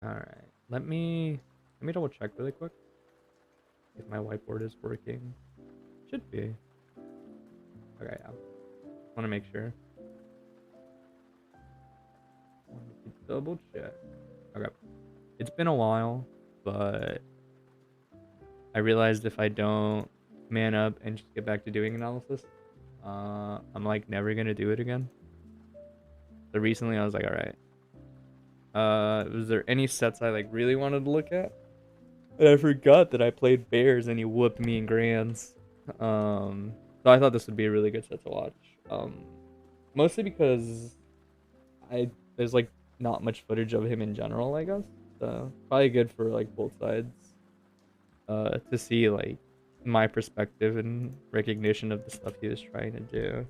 Alright. Let me double check really quick if my whiteboard is working. Should be. Okay, yeah. Wanna make sure. Want to double check. Okay. It's been a while, but I realized if I don't man up and just get back to doing analysis, I'm like never gonna do it again. So recently I was like, alright. Was there any sets I like really wanted to look at? And I forgot that I played Bears and he whooped me in grands. So I thought this would be a really good set to watch. Mostly because I there's like not much footage of him in general, I guess. So probably good for like both sides. To see like my perspective and recognition of the stuff he was trying to do.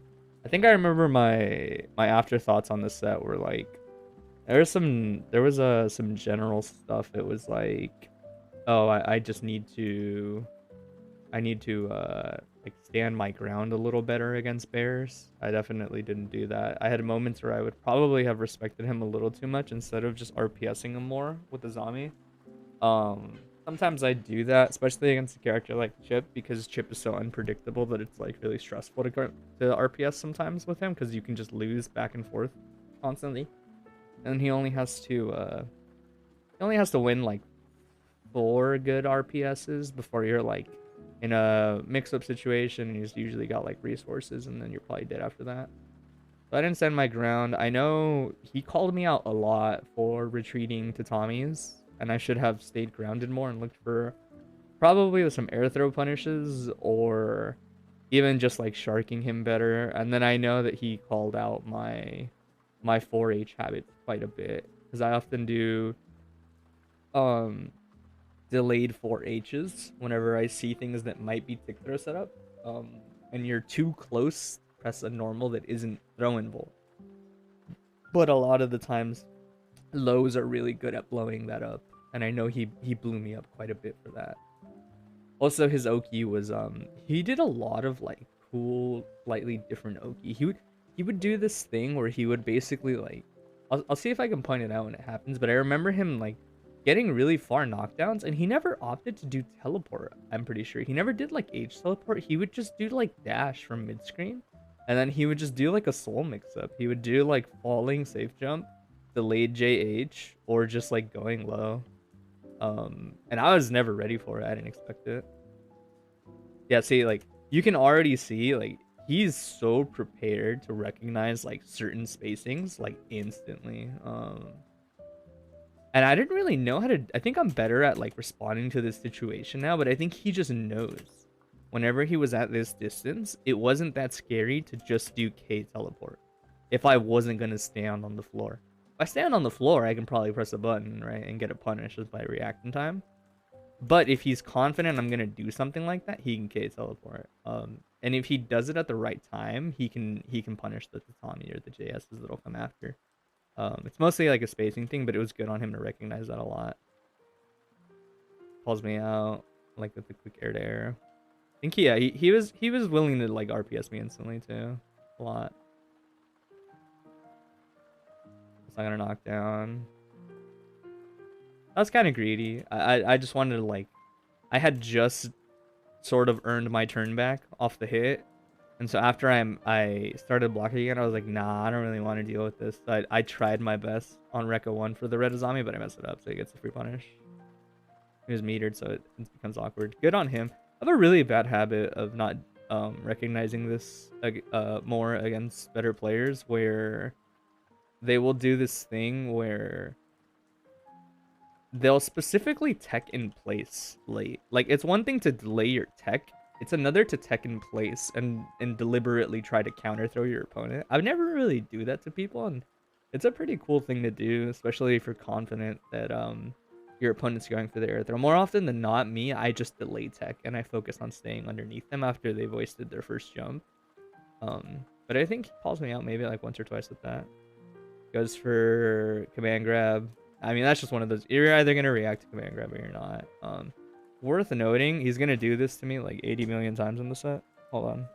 I think I remember my afterthoughts on the set were like there was some general stuff. It was like, oh, I just need to like stand my ground a little better against bears. I definitely didn't do that. I had moments where I would probably have respected him a little too much instead of just RPSing him more with the zombie. Sometimes I do that, especially against a character like Chipp, because Chipp is so unpredictable that it's like really stressful to RPS sometimes with him because you can just lose back and forth constantly, and he only has to win like 4 good RPSs before you're like in a mix-up situation, and he's usually got like resources, and then you're probably dead after that. So I didn't stand my ground. I know he called me out a lot for retreating to Tommy's, and I should have stayed grounded more and looked for probably some air throw punishes or even just like sharking him better. And then I know that he called out my 4H habit quite a bit because I often do um delayed 4Hs whenever I see things that might be tick throw setup. And you're too close, press a normal that isn't throwable. But a lot of the times, lows are really good at blowing that up, and I know he blew me up quite a bit for that. Also, his Oki was he did a lot of like cool, slightly different Oki. He would do this thing where he would basically like I'll see if I can point it out when it happens, but I remember him like getting really far knockdowns and he never opted to do teleport. I'm pretty sure. He never did like H teleport. He would just do like dash from mid screen. And then he would just do like a soul mix up. He would do like falling safe jump, delayed JH, or just like going low. And I was never ready for it. I didn't expect it. Yeah, see, like you can already see like he's so prepared to recognize like certain spacings like instantly. And I didn't really know how to. I think I'm better at like responding to this situation now, but I think he just knows. Whenever he was at this distance, it wasn't that scary to just do K teleport. If I wasn't gonna stand on the floor, if I stand on the floor, I can probably press a button, right, and get a punish just by reacting time. But if he's confident I'm gonna do something like that, he can K teleport. And if he does it at the right time, he can punish the Tatami or the JSs that'll come after. It's mostly like a spacing thing, but it was good on him to recognize that a lot. Calls me out like with the quick air to air. I think he was willing to like RPS me instantly too, a lot. It's not gonna knock down. That was kind of greedy. I just wanted to like I had just sort of earned my turn back off the hit. And so after I started blocking again, I was like, nah, I don't really want to deal with this. So I tried my best on Rekka 1 for the red zombie, but I messed it up, so he gets a free punish. He was metered, so it becomes awkward. Good on him. I have a really bad habit of not recognizing this more against better players, where they will do this thing where they'll specifically tech in place late. Like, it's one thing to delay your tech, it's another to tech in place and deliberately try to counter throw your opponent. I've never really do that to people, and it's a pretty cool thing to do, especially if you're confident that your opponent's going for the air throw. More often than not, me, I just delay tech and I focus on staying underneath them after they've wasted their first jump. But I think he calls me out maybe like once or twice with that. Goes for command grab. I mean, that's just one of those. You're either gonna react to command grab or you're not. Worth noting, he's gonna do this to me like 80 million times in the set. Hold on.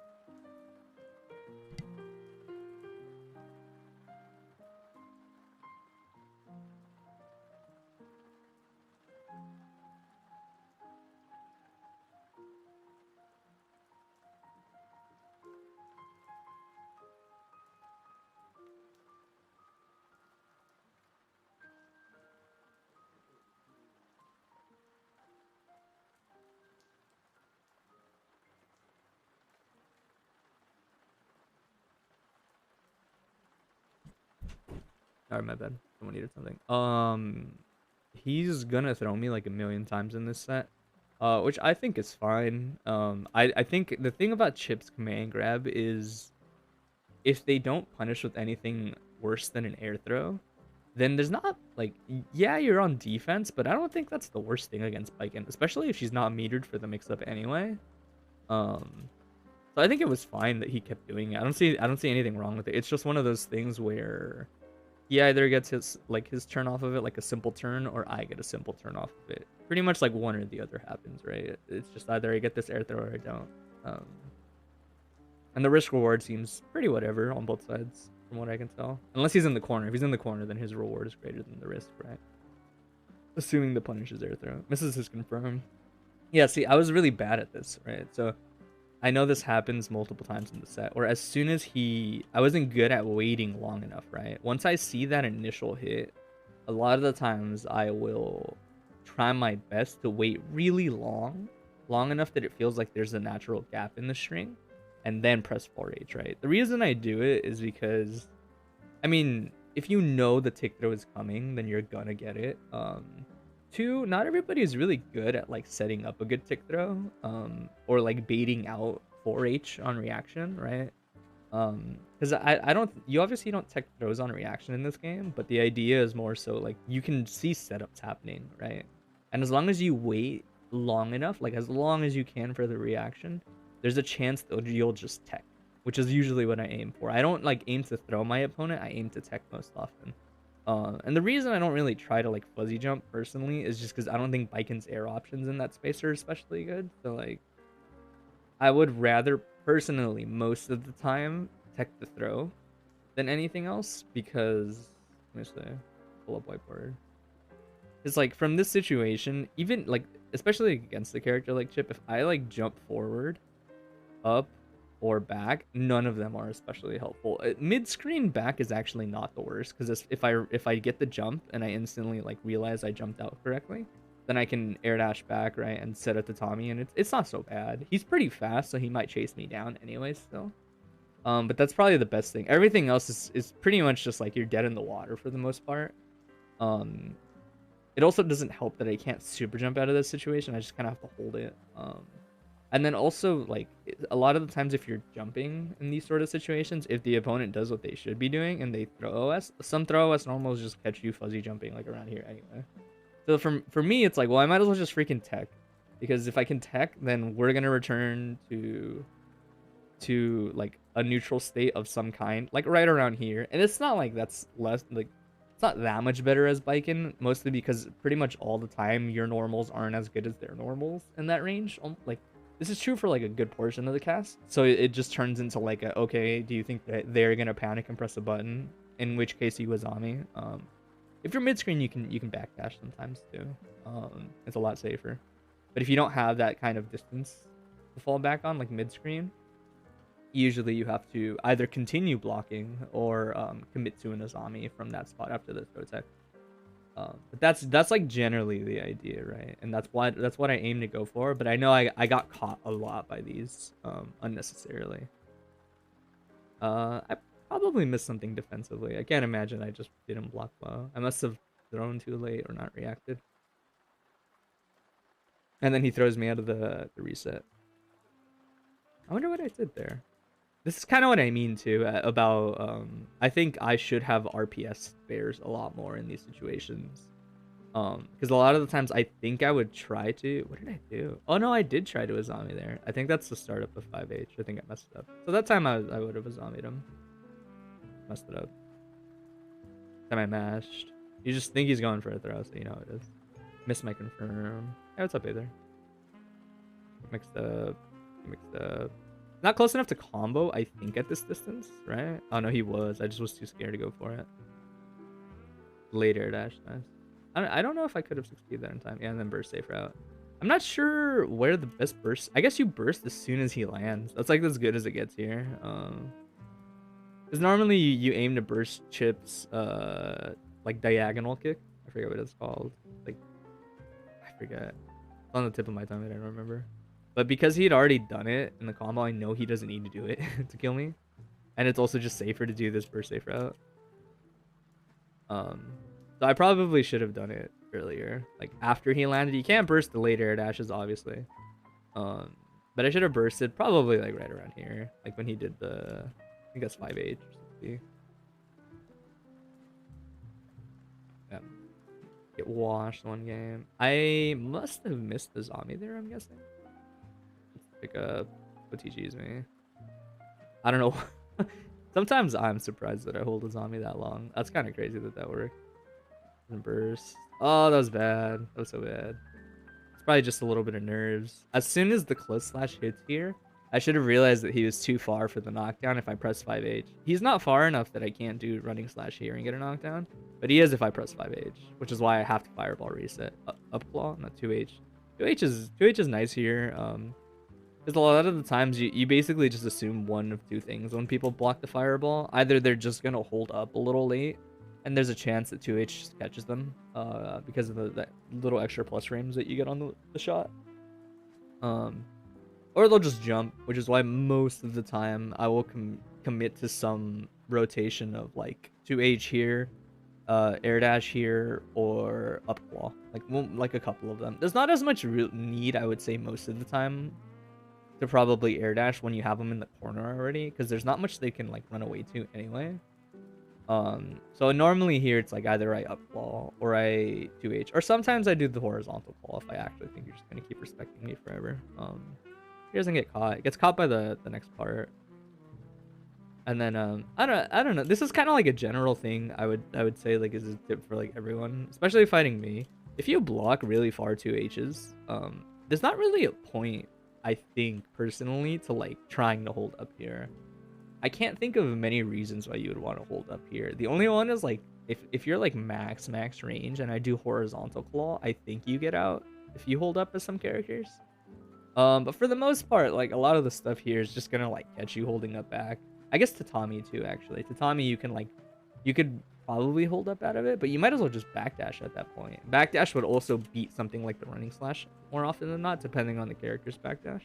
Alright, my bad. Someone needed something. He's gonna throw me like a million times in this set. Which I think is fine. I think the thing about Chipp's command grab is if they don't punish with anything worse than an air throw, then there's not like yeah, you're on defense, but I don't think that's the worst thing against Baiken, especially if she's not metered for the mix-up anyway. Um, so I think it was fine that he kept doing it. I don't see anything wrong with it. It's just one of those things where he either gets his turn off of it, like a simple turn, or I get a simple turn off of it. Pretty much like one or the other happens, right? It's just either I get this air throw or I don't. Um, and the risk reward seems pretty whatever on both sides, from what I can tell. Unless he's in the corner. If he's in the corner, then his reward is greater than the risk, right? Assuming the punish is air throw. Misses is confirmed. Yeah, see, I was really bad at this, right? So I know this happens multiple times in the set, or as soon as I wasn't good at waiting long enough, right? Once I see that initial hit, a lot of the times I will try my best to wait really long enough that it feels like there's a natural gap in the string, and then press 4H, right? The reason I do it is because, I mean, if you know the tick throw is coming, then you're gonna get it. Two, not everybody is really good at like setting up a good tick throw, or like baiting out 4H on reaction, right? Because I don't, you obviously don't tech throws on reaction in this game, but the idea is more so like you can see setups happening, right? And as long as you wait long enough, like as long as you can for the reaction, there's a chance that you'll just tech, which is usually what I aim for. I don't like aim to throw my opponent, I aim to tech most often. And the reason I don't really try to like fuzzy jump personally is just because I don't think Baiken's air options in that space are especially good. So like, I would rather personally most of the time tech the throw than anything else because let me say, pull up whiteboard. It's like from this situation, even like especially against the character like Chipp, if I like jump forward, up, or back, none of them are especially helpful. Mid-screen back is actually not the worst because if I get the jump and I instantly like realize I jumped out correctly, then I can air dash back, right, and set it to Tommy, and it's not so bad. He's pretty fast, so he might chase me down anyway still. But that's probably the best thing. Everything else is pretty much just like you're dead in the water for the most part. It also doesn't help that I can't super jump out of this situation. I just kind of have to hold it. And then also, like, a lot of the times if you're jumping in these sort of situations, if the opponent does what they should be doing and they throw OS, some throw OS normals just catch you fuzzy jumping, like, around here anyway. So for me, it's like, well, I might as well just freaking tech. Because if I can tech, then we're going to return to, like, a neutral state of some kind, like, right around here. And it's not like that's less, like, it's not that much better as Baiken, mostly because pretty much all the time your normals aren't as good as their normals in that range. Like, this is true for like a good portion of the cast. So it just turns into like a, okay, do you think that they're gonna panic and press a button? In which case you Azami. If you're mid-screen, you can backdash sometimes too. It's a lot safer. But if you don't have that kind of distance to fall back on, like mid-screen, usually you have to either continue blocking or commit to an Azami from that spot after the throw tech. But that's like generally the idea, right? And that's what I aim to go for. But I know I got caught a lot by these unnecessarily. I probably missed something defensively. I can't imagine I just didn't block well. I must have thrown too late or not reacted. And then he throws me out of the reset. I wonder what I did there. This is kind of what I mean too about I think I should have RPS spares a lot more in these situations. Because a lot of the times I think I would try to, what did I do? Oh no, I did try to Azami there. I think that's the startup of 5H. I think I messed it up. So that time I would have Azami'd him. Messed it up. Time I mashed. You just think he's going for a throw, so you know how it is. Missed my confirm. Hey, what's up, Aether? Mixed up. Not close enough to combo, I think, at this distance, right? Oh, no, he was. I just was too scared to go for it. Later dash, nice. I don't know if I could have succeeded that in time. Yeah, and then burst safe route. I'm not sure where the best burst... I guess you burst as soon as he lands. That's, like, as good as it gets here. Because normally you aim to burst Chipp's, like, diagonal kick. I forget what it's called. Like, I forget. It's on the tip of my tongue, I don't remember. But because he had already done it in the combo, I know he doesn't need to do it to kill me. And it's also just safer to do this burst safe route. So I probably should have done it earlier, like after he landed. You can't burst the late air dashes, obviously. But I should have bursted probably like right around here, like when he did the, I think that's 5H or something. Yeah. Get washed one game. I must have missed the zombie there, I'm guessing. Let's pick up OTG's me. I don't know. Sometimes I'm surprised that I hold a zombie that long. That's kind of crazy that that worked. And burst. Oh, that was bad. That was so bad. It's probably just a little bit of nerves. As soon as the close slash hits here, I should have realized that he was too far for the knockdown if I press 5H. He's not far enough that I can't do running slash here and get a knockdown, but he is if I press 5H, which is why I have to fireball reset. Up claw, not 2H. 2H is nice here. Because a lot of the times you basically just assume one of two things when people block the fireball. Either they're just going to hold up a little late, and there's a chance that 2H just catches them because of the little extra plus frames that you get on the shot. Or they'll just jump, which is why most of the time I will commit to some rotation of like 2H here, air dash here, or up claw. Like a couple of them. There's not as much need, I would say, most of the time to probably air dash when you have them in the corner already, because there's not much they can like run away to anyway. So normally here it's like either I up claw or I 2H, or sometimes I do the horizontal claw if I actually think you're just gonna keep respecting me forever. He doesn't get caught. It gets caught by the next part. And then I don't know. This is kind of like a general thing. I would say like is a tip for like everyone, especially fighting me. If you block really far 2Hs, there's not really a point, I think personally, to like trying to hold up here. I can't think of many reasons why you would want to hold up here. The only one is like if you're like max range and I do horizontal claw, I think you get out if you hold up as some characters. But for the most part, like a lot of the stuff here is just gonna like catch you holding up back. I guess Tatami too, actually. Tatami you could probably hold up out of it, but you might as well just backdash at that point. Backdash would also beat something like the running slash more often than not, depending on the character's backdash.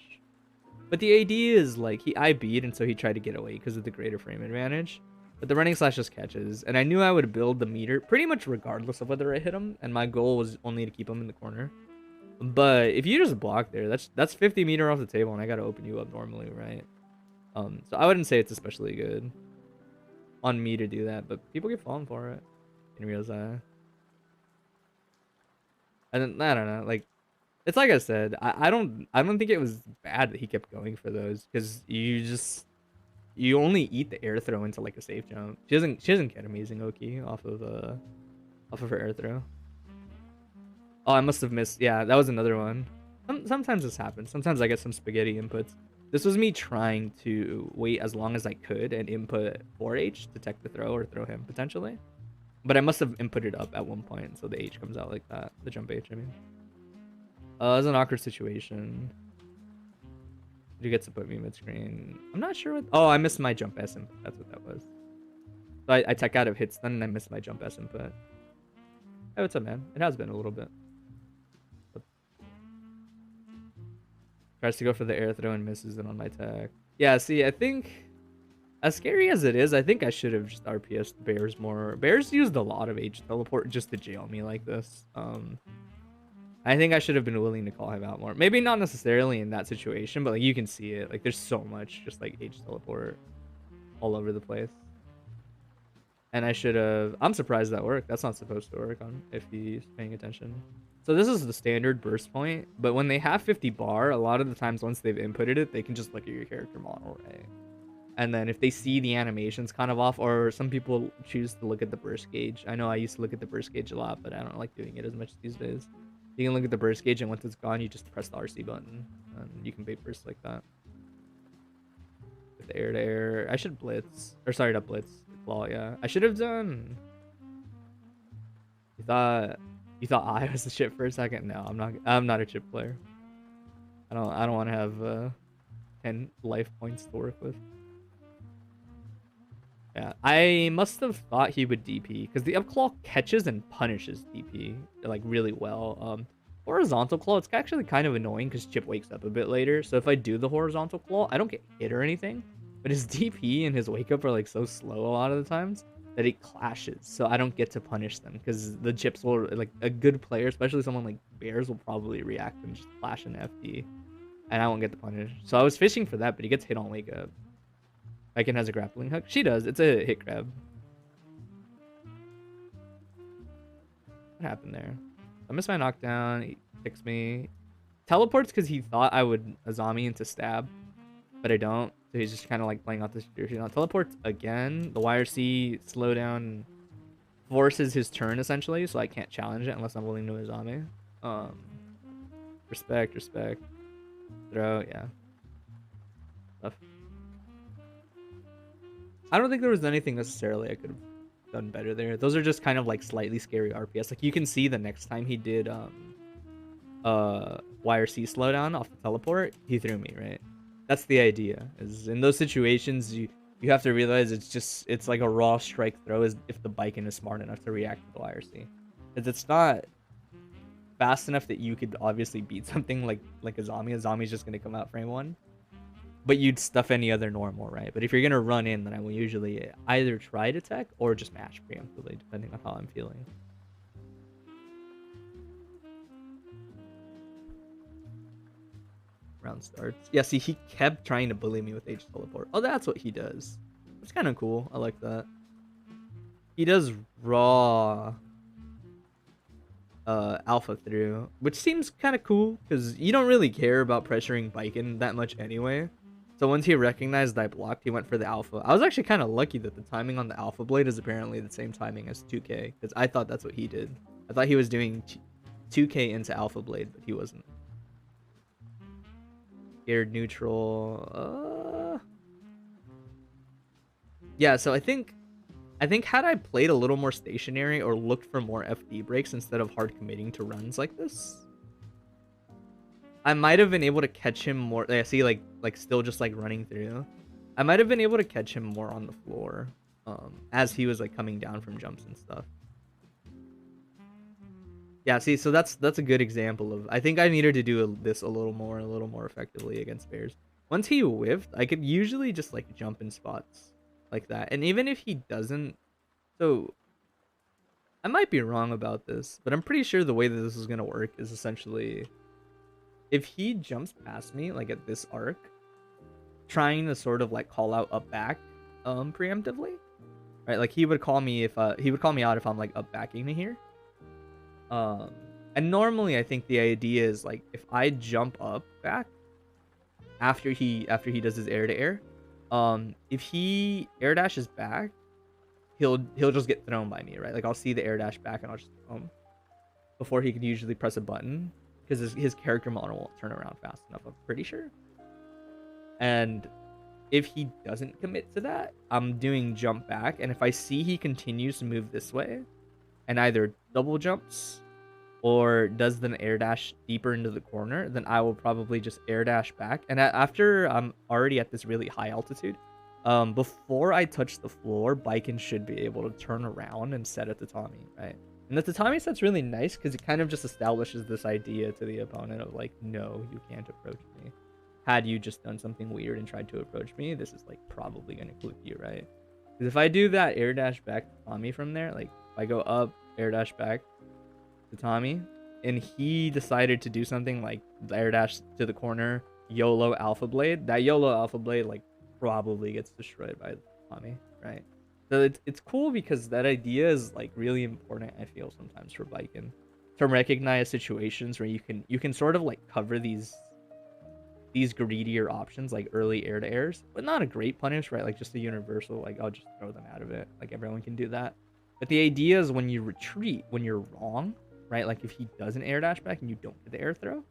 But the idea is like I beat, and so he tried to get away because of the greater frame advantage. But the running slash just catches, and I knew I would build the meter pretty much regardless of whether I hit him, and my goal was only to keep him in the corner. But if you just block there, that's 50 meter off the table, and I gotta open you up normally, right? So I wouldn't say it's especially good on me to do that, but people keep falling for it in real time. And then, I don't know, like it's like I said, I don't think it was bad that he kept going for those, because you only eat the air throw into like a safe jump. She doesn't get amazing Oki off of her air throw. Oh, I must have missed. Yeah, that was another one. Sometimes this happens. Sometimes I get some spaghetti inputs. This was me trying to wait as long as I could and input 4H to tech the throw or throw him potentially. But I must have inputted up at one point, so the H comes out like that. The jump H, I mean. It's an awkward situation. He gets to put me mid-screen. I'm not sure what... Oh, I missed my jump S input. That's what that was. So I tech out of hits then, and I missed my jump S input. Hey, what's up, man? It has been a little bit. Tries to go for the air throw and misses it on my tech. Yeah, see, I think... As scary as it is, I think I should have just RPS'd Bears more. Bears used a lot of H teleport just to jail me like this. I think I should have been willing to call him out more. Maybe not necessarily in that situation, but like you can see it. Like there's so much just like H teleport all over the place. And I should have... I'm surprised that worked. That's not supposed to work on if he's paying attention. So this is the standard burst point, but when they have 50 bar, a lot of the times once they've inputted it, they can just look at your character model, right? And then if they see the animations kind of off, or some people choose to look at the burst gauge. I know I used to look at the burst gauge a lot, but I don't like doing it as much these days. You can look at the burst gauge, and once it's gone, you just press the RC button, and you can bait burst like that. With the air to air, I should blitz, or sorry, not blitz. Claw, yeah. I should have done. You thought I was the chip for a second? No, I'm not. I'm not a chip player. I don't want to have 10 life points to work with. Yeah, I must have thought he would DP because the up claw catches and punishes DP like really well. Horizontal claw, it's actually kind of annoying because Chip wakes up a bit later. So if I do the horizontal claw, I don't get hit or anything, but his DP and his wake up are like so slow a lot of the times that it clashes, so I don't get to punish them because the chips will like a good player, especially someone like Bears, will probably react and just flash an FD, and I won't get the punish. So I was fishing for that, but he gets hit on wake up. Viking has a grappling hook. She does. It's a hit grab. What happened there? I missed my knockdown. He kicks me. Teleports because he thought I would Azami into stab, but I don't. So he's just kind of like playing out this situation. Now teleports again. The YRC slowdown forces his turn essentially, so I can't challenge it unless I'm willing to Azami. Respect. Throw, yeah. Stuff. I don't think there was anything necessarily I could have done better there. Those are just kind of like slightly scary RPS. Like you can see the next time he did YRC slowdown off the teleport, he threw me, right? That's the idea. Is in those situations you have to realize it's like a raw strike throw as if the Biken is smart enough to react to the YRC. Because it's not fast enough that you could obviously beat something like Azami. Azami's just gonna come out frame one. But you'd stuff any other normal, right? But if you're gonna run in, then I will usually either try to tech or just match preemptively, depending on how I'm feeling. Round starts. Yeah, see, he kept trying to bully me with H teleport. Oh, that's what he does. That's kind of cool. I like that. He does raw alpha through, which seems kind of cool because you don't really care about pressuring Biken that much anyway. So once he recognized I blocked, he went for the alpha. I was actually kind of lucky that the timing on the alpha blade is apparently the same timing as 2K, because I thought that's what he did. I thought he was doing 2K into alpha blade, but he wasn't. Scared neutral. Yeah, so I think had I played a little more stationary or looked for more FD breaks instead of hard committing to runs like this, I might have been able to catch him more. I see, like still just like running through. I might have been able to catch him more on the floor, as he was like coming down from jumps and stuff. Yeah, see, so that's a good example of. I think I needed to do this a little more effectively against Bears. Once he whiffed, I could usually just like jump in spots like that, and even if he doesn't, so I might be wrong about this, but I'm pretty sure the way that this is gonna work is essentially, if he jumps past me like at this arc, trying to sort of like call out up back preemptively, right? Like he would call me out if I'm like up backing to here. And normally I think the idea is like if I jump up back after he does his air to air, if he air dashes back, he'll just get thrown by me, right? Like I'll see the air dash back and I'll just throw him before he could usually press a button, because his character model won't turn around fast enough, I'm pretty sure. And if he doesn't commit to that, I'm doing jump back, and if I see he continues to move this way and either double jumps or does the air dash deeper into the corner, then I will probably just air dash back. And after I'm already at this really high altitude, before I touch the floor, Biken should be able to turn around and set a tatami, right? And the tatami set's really nice because it kind of just establishes this idea to the opponent of like, no, you can't approach me. Had you just done something weird and tried to approach me, this is like probably going to click you, right? Because if I do that air dash back tatami from there, like if I go up, air dash back tatami, and he decided to do something like air dash to the corner, YOLO alpha blade, that YOLO alpha blade like probably gets destroyed by the tatami, right? So it's cool because that idea is like really important, I feel, sometimes for Biken, to recognize situations where you can sort of like cover these greedier options like early air to airs, but not a great punish, right? Like just a universal, like I'll just throw them out of it, like everyone can do that. But the idea is when you retreat, when you're wrong, right? Like if he does an air dash back and you don't get the air throw,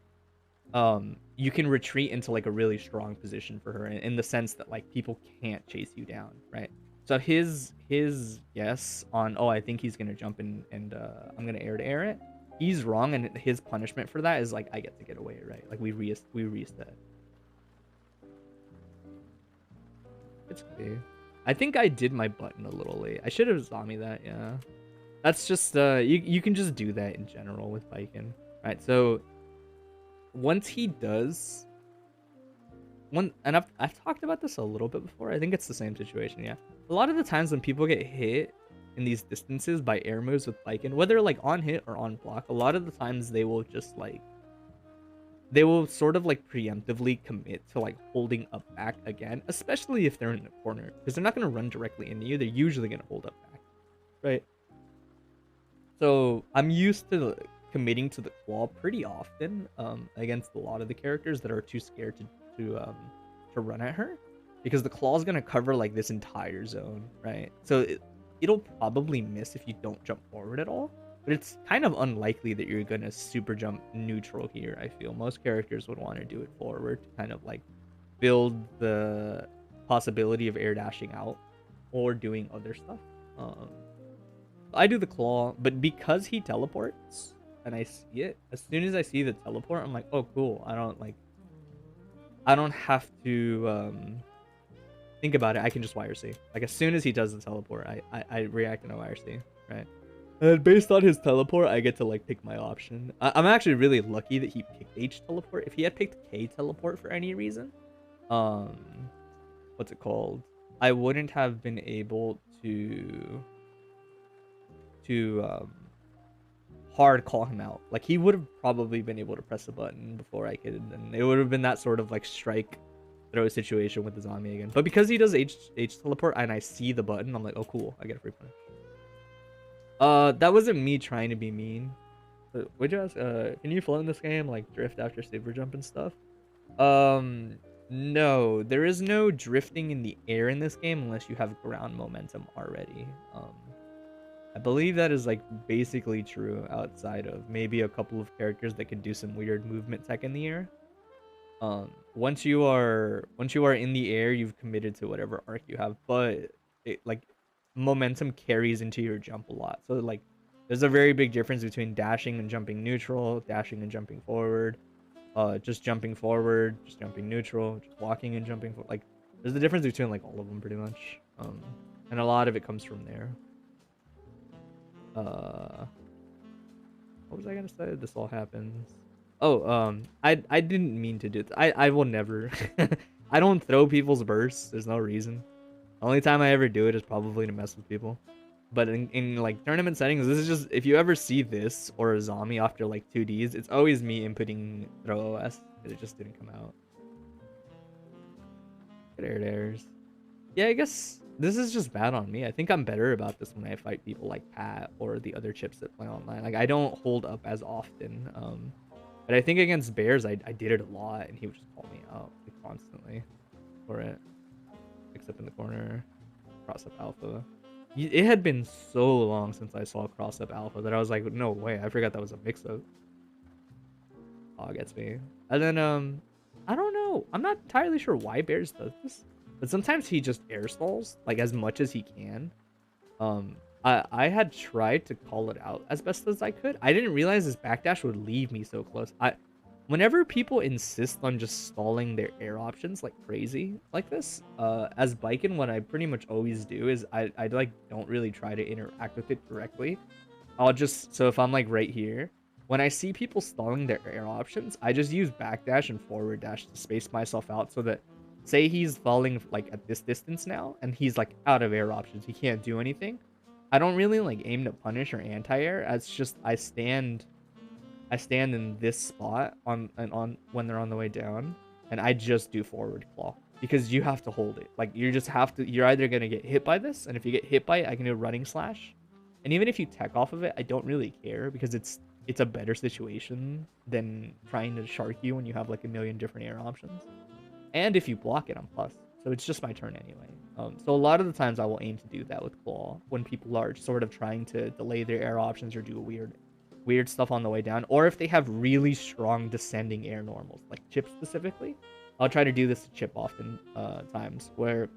you can retreat into like a really strong position for her in the sense that like people can't chase you down, right? So his guess on, oh, I think he's gonna jump in and I'm gonna air to air it, he's wrong, and his punishment for that is like I get to get away, right? Like we reset. It's okay. I think I did my button a little late. I should have zombie that, yeah. That's just you can just do that in general with Biken. Right, so once he does and I've talked about this a little bit before. I think it's the same situation, yeah. A lot of the times when people get hit, in these distances by air moves with Lycan, whether like on hit or on block, a lot of the times they will just like they will sort of like preemptively commit to like holding up back again, especially if they're in a corner, because they're not going to run directly into you. They're usually going to hold up back, right? So I'm used to committing to the claw pretty often against a lot of the characters that are too scared to run at her, because the claw is going to cover like this entire zone, right? So it'll probably miss if you don't jump forward at all. But it's kind of unlikely that you're going to super jump neutral here, I feel. Most characters would want to do it forward to kind of like build the possibility of air dashing out or doing other stuff. I do the claw, but because he teleports and I see it, as soon as I see the teleport, I'm like, oh, cool. I don't have to think about it. I can just YRC. Like, as soon as he does the teleport, I react in a YRC, right? And based on his teleport, I get to like pick my option. I'm actually really lucky that he picked H teleport. If he had picked K teleport for any reason, what's it called? I wouldn't have been able to hard call him out. Like, he would have probably been able to press a button before I could, and it would have been that sort of like strike throw situation with the zombie again. But because he does H teleport and I see the button, I'm like, oh cool, I get a free punish. That wasn't me trying to be mean. Would you ask, can you float in this game, like drift after super jump and stuff? No, there is no drifting in the air in this game unless you have ground momentum already. I believe that is like basically true outside of maybe a couple of characters that can do some weird movement tech in the air. Once you are in the air, you've committed to whatever arc you have, but it like momentum carries into your jump a lot. So like there's a very big difference between dashing and jumping neutral, dashing and jumping forward, just jumping forward, just jumping neutral, just walking and jumping forward. Like there's the difference between like all of them pretty much. And a lot of it comes from there. What was I gonna say? This all happens. Oh, I didn't mean to do it. I will never. I don't throw people's bursts. There's no reason. The only time I ever do it is probably to mess with people. But in like tournament settings, this is just, if you ever see this or a zombie after like 2Ds, it's always me inputting throw OS, because it just didn't come out. Good air dares. Yeah, I guess this is just bad on me. I think I'm better about this when I fight people like Pat or the other chips that play online. Like, I don't hold up as often. But I think against Bears, I did it a lot, and he would just call me out like, constantly for it. Except in the corner, cross up alpha. It had been so long since I saw cross up alpha that I was like, no way, I forgot that was a mix up. Oh, gets me. And then I don't know. I'm not entirely sure why Bears does this, but sometimes he just air stalls like as much as he can. I had tried to call it out as best as I could. I didn't realize his backdash would leave me so close. Whenever people insist on just stalling their air options like crazy like this, as Biken, what I pretty much always do is I like don't really try to interact with it directly. I'll just, so if I'm like right here, when I see people stalling their air options, I just use backdash and forward dash to space myself out so that, say he's falling like at this distance now and he's like out of air options, he can't do anything. I don't really like aim to punish or anti-air. It's just I stand in this spot on when they're on the way down, and I just do forward claw, because you have to hold it. Like, you just have to, you're either gonna get hit by this, and if you get hit by it, I can do running slash. And even if you tech off of it, I don't really care, because it's a better situation than trying to shark you when you have like a million different air options. And if you block it, I'm plus. So it's just my turn anyway. So a lot of the times I will aim to do that with claw when people are sort of trying to delay their air options or do weird stuff on the way down, or if they have really strong descending air normals, like Chipp specifically. I'll try to do this to Chipp often times, where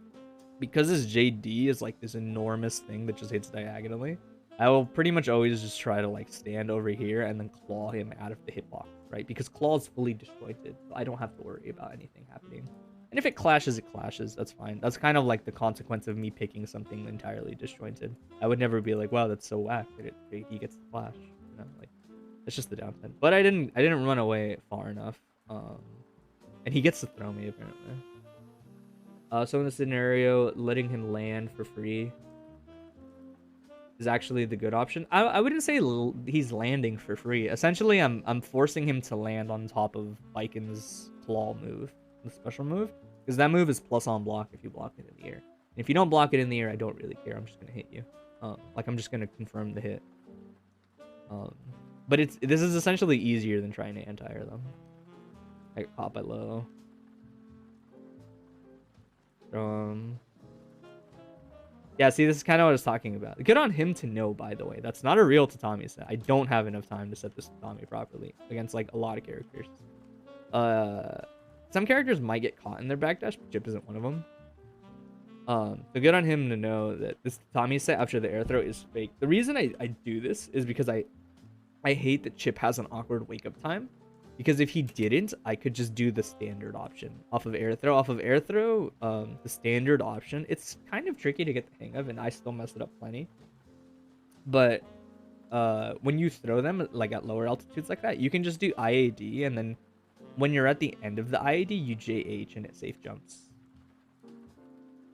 because this JD is like this enormous thing that just hits diagonally, I will pretty much always just try to like stand over here and then claw him out of the hitbox, right? Because claw is fully disjointed, so I don't have to worry about anything happening. And if it clashes, it clashes. That's fine. That's kind of like the consequence of me picking something entirely disjointed. I would never be like, wow, that's so whack that he gets the clash. You know, like, it's just the downside. But I didn't run away far enough. And he gets to throw me apparently. So in the scenario, letting him land for free. is actually the good option. I wouldn't say he's landing for free. Essentially, I'm forcing him to land on top of Vikin's claw move, the special move, because that move is plus on block if you block it in the air. And if you don't block it in the air, I don't really care. I'm just gonna hit you. Like I'm just gonna confirm the hit. But this is essentially easier than trying to anti-air them. I get caught by low. Yeah, see, this is kind of what I was talking about. Good on him to know, by the way. That's not a real tatami set. I don't have enough time to set this tatami properly against, like, a lot of characters. Some characters might get caught in their backdash, but Chipp isn't one of them. So good on him to know that this tatami set after the air throw is fake. The reason I do this is because I hate that Chipp has an awkward wake-up time. Because if he didn't, I could just do the standard option off of air throw. Off of air throw, the standard option, it's kind of tricky to get the hang of, and I still mess it up plenty. But when you throw them like at lower altitudes like that, you can just do IAD, and then when you're at the end of the IAD, you JH and it safe jumps.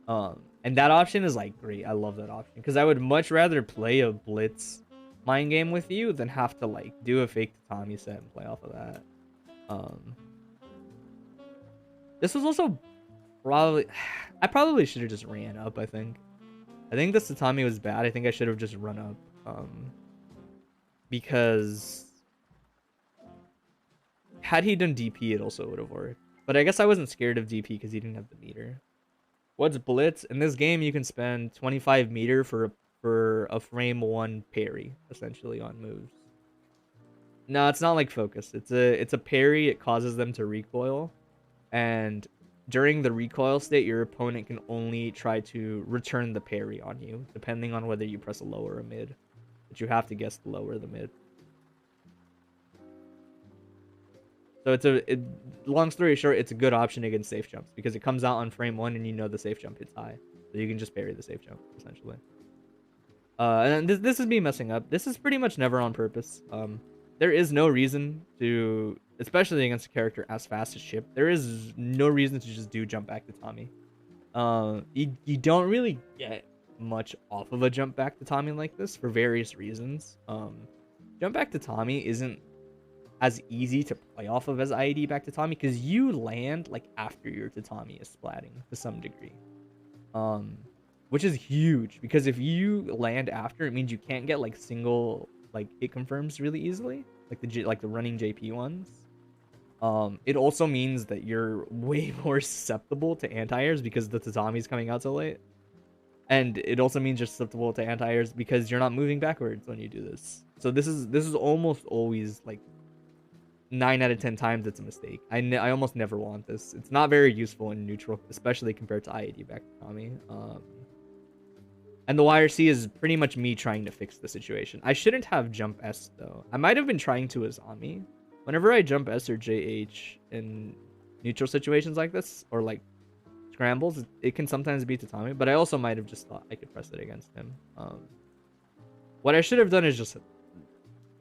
And that option is like great. I love that option because I would much rather play a blitz mind game with you than have to like do a fake tatami set and play off of that. This was also probably I probably should have just ran up. I think this tatami was bad. I think I should have just run up, because had he done DP, it also would have worked. But I guess I wasn't scared of DP because he didn't have the meter. What's blitz? In this game, you can spend 25 meter for a frame 1 parry, essentially, on moves. No, it's not like focus. It's a parry. It causes them to recoil, and during the recoil state, your opponent can only try to return the parry on you, depending on whether you press a low or a mid. But you have to guess the low or the mid. So long story short, it's a good option against safe jumps because it comes out on frame 1 and you know the safe jump hits high, so you can just parry the safe jump essentially. And this is me messing up. This is pretty much never on purpose. There is no reason to, especially against a character as fast as Chipp, there is no reason to just do jump back to Tommy. You don't really get much off of a jump back to Tommy like this for various reasons. Jump back to Tommy isn't as easy to play off of as IED back to Tommy because you land like after your tatami is splatting to some degree. Which is huge because if you land after, it means you can't get like single like hit confirms really easily, like the running JP ones. It also means that you're way more susceptible to anti-airs because the tatami's coming out so late. And it also means you're susceptible to anti-airs because you're not moving backwards when you do this. So this is almost always like 9 out of 10 times it's a mistake. I almost never want this. It's not very useful in neutral, especially compared to IAD back to Tommy. And the YRC is pretty much me trying to fix the situation. I shouldn't have jump S though. I might have been trying to as Ami. Whenever I jump S or JH in neutral situations like this, or like scrambles, it can sometimes beat Tatami, but I also might have just thought I could press it against him. What I should have done is just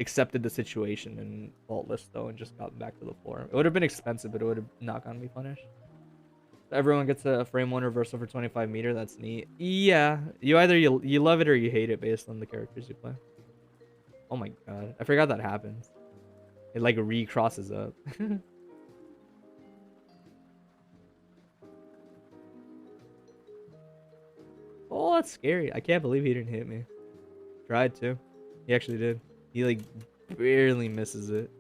accepted the situation and faultless though and just gotten back to the floor. It would have been expensive, but it would have not gotten me punished. Everyone gets a frame 1 reversal for 25 meter. That's neat. Yeah, you either you love it or you hate it based on the characters you play. Oh my god, I forgot that happens. It like recrosses up. Oh, that's scary. I can't believe he didn't hit me. Tried to. He actually did. He like barely misses it.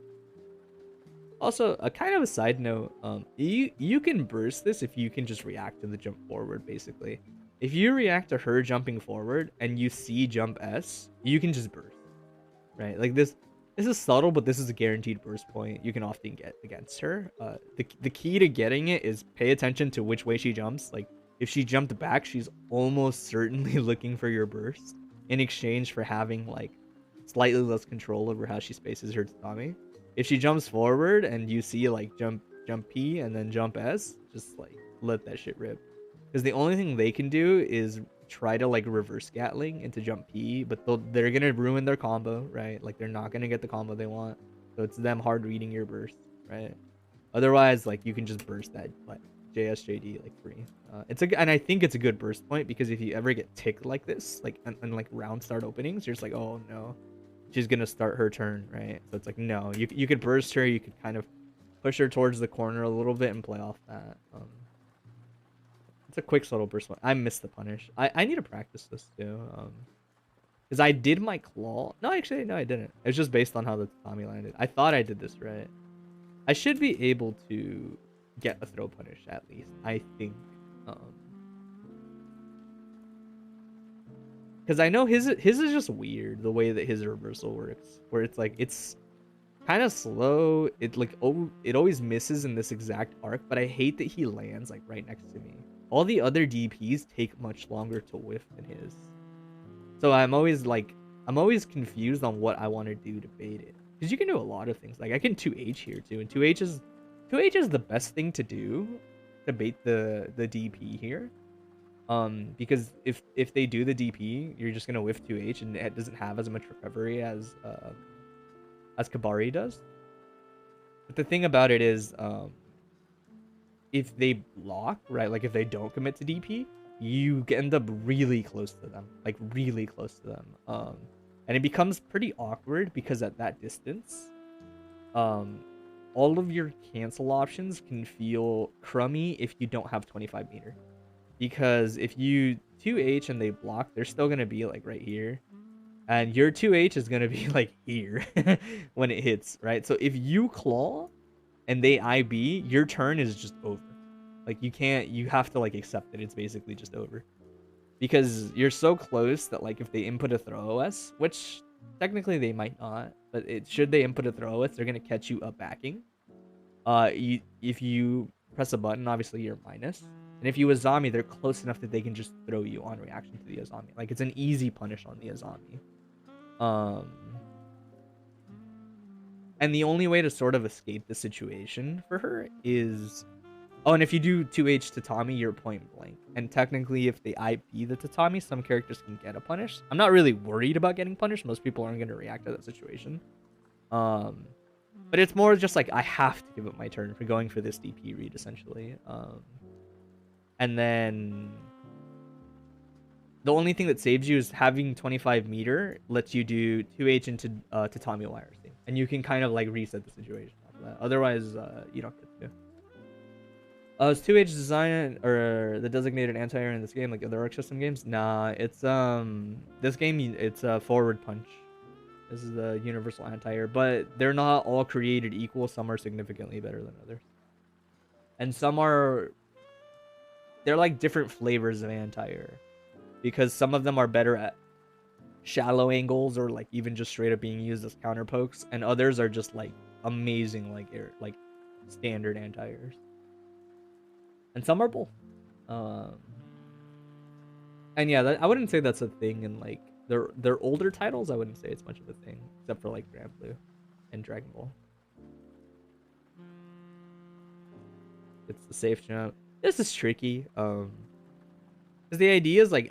Also, a kind of a side note, you can burst this if you can just react to the jump forward, basically. If you react to her jumping forward and you see jump S, you can just burst, right? Like this is subtle, but this is a guaranteed burst point you can often get against her. The key to getting it is pay attention to which way she jumps. Like, if she jumped back, she's almost certainly looking for your burst in exchange for having, like, slightly less control over how she spaces her tatami. If she jumps forward and you see like jump P and then jump S, just like let that shit rip. Because the only thing they can do is try to like reverse Gatling into jump P, but they're gonna ruin their combo, right? Like they're not gonna get the combo they want. So it's them hard reading your burst, right? Otherwise, like you can just burst that JSJD like free. And I think it's a good burst point because if you ever get ticked like this, like and like round start openings, you're just like, oh no, she's gonna start her turn, right? So it's like, no, you could burst her, you could kind of push her towards the corner a little bit and play off that. It's a quick subtle burst point. I missed the punish. I need to practice this too. Because I did my claw. No, actually, no, I didn't. It was just based on how the Tommy landed. I thought I did this right. I should be able to get a throw punish at least. I think. Because I know his is just weird the way that his reversal works, where it's like it's kind of slow. It like it always misses in this exact arc, but I hate that he lands like right next to me. All the other DPs take much longer to whiff than his. So I'm always confused on what I want to do to bait it. Because you can do a lot of things. Like I can 2H here too, and 2H is the best thing to do to bait the DP here. Because if they do the DP, you're just gonna whiff 2H and it doesn't have as much recovery as Kabari does. But the thing about it is, if they block, right, like if they don't commit to DP, you end up really close to them, like really close to them. And it becomes pretty awkward because at that distance, all of your cancel options can feel crummy if you don't have 25 meter. Because if you 2H and they block, they're still gonna be like right here. And your 2H is gonna be like here when it hits, right? So if you claw and they IB, your turn is just over. Like you have to like accept that it's basically just over. Because you're so close that like if they input a throw OS, which technically they might not, but should they input a throw OS, they're gonna catch you up backing. If you press a button, obviously you're minus. And if you Azami, they're close enough that they can just throw you on reaction to the Azami. Like it's an easy punish on the Azami. And the only way to sort of escape the situation for her is... Oh, and if you do 2H Tatami, you're point blank. And technically, if they IP the Tatami, some characters can get a punish. I'm not really worried about getting punished. Most people aren't going to react to that situation. But it's more just like, I have to give up my turn for going for this DP read, essentially. And then... The only thing that saves you is having 25 meter lets you do 2H into Tatami wires. And you can kind of like reset the situation after that. Otherwise, you don't get to. Is 2H design or the designated anti-air in this game like other Arc System games? Nah, it's this game it's a forward punch. This is the universal anti-air, but they're not all created equal. Some are significantly better than others, and they're like different flavors of anti-air, because some of them are better at shallow angles or like even just straight up being used as counter pokes, and others are just like amazing like standard anti-airs. And some are both. And yeah, I wouldn't say that's a thing in like their older titles. I wouldn't say it's much of a thing, except for like Grand Blue and Dragon Ball. It's the safe jump. This is tricky. Because the idea is like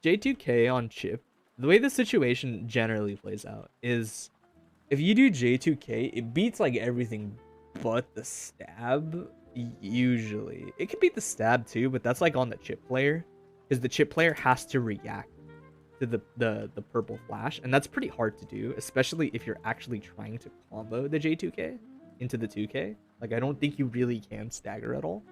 J2K on Chipp. The way the situation generally plays out is if you do J2K, it beats like everything but the stab. Usually it can beat the stab too, but that's like on the Chipp player, because the Chipp player has to react to the purple flash, and that's pretty hard to do, especially if you're actually trying to combo the J2K into the 2K. Like I don't think you really can stagger at all.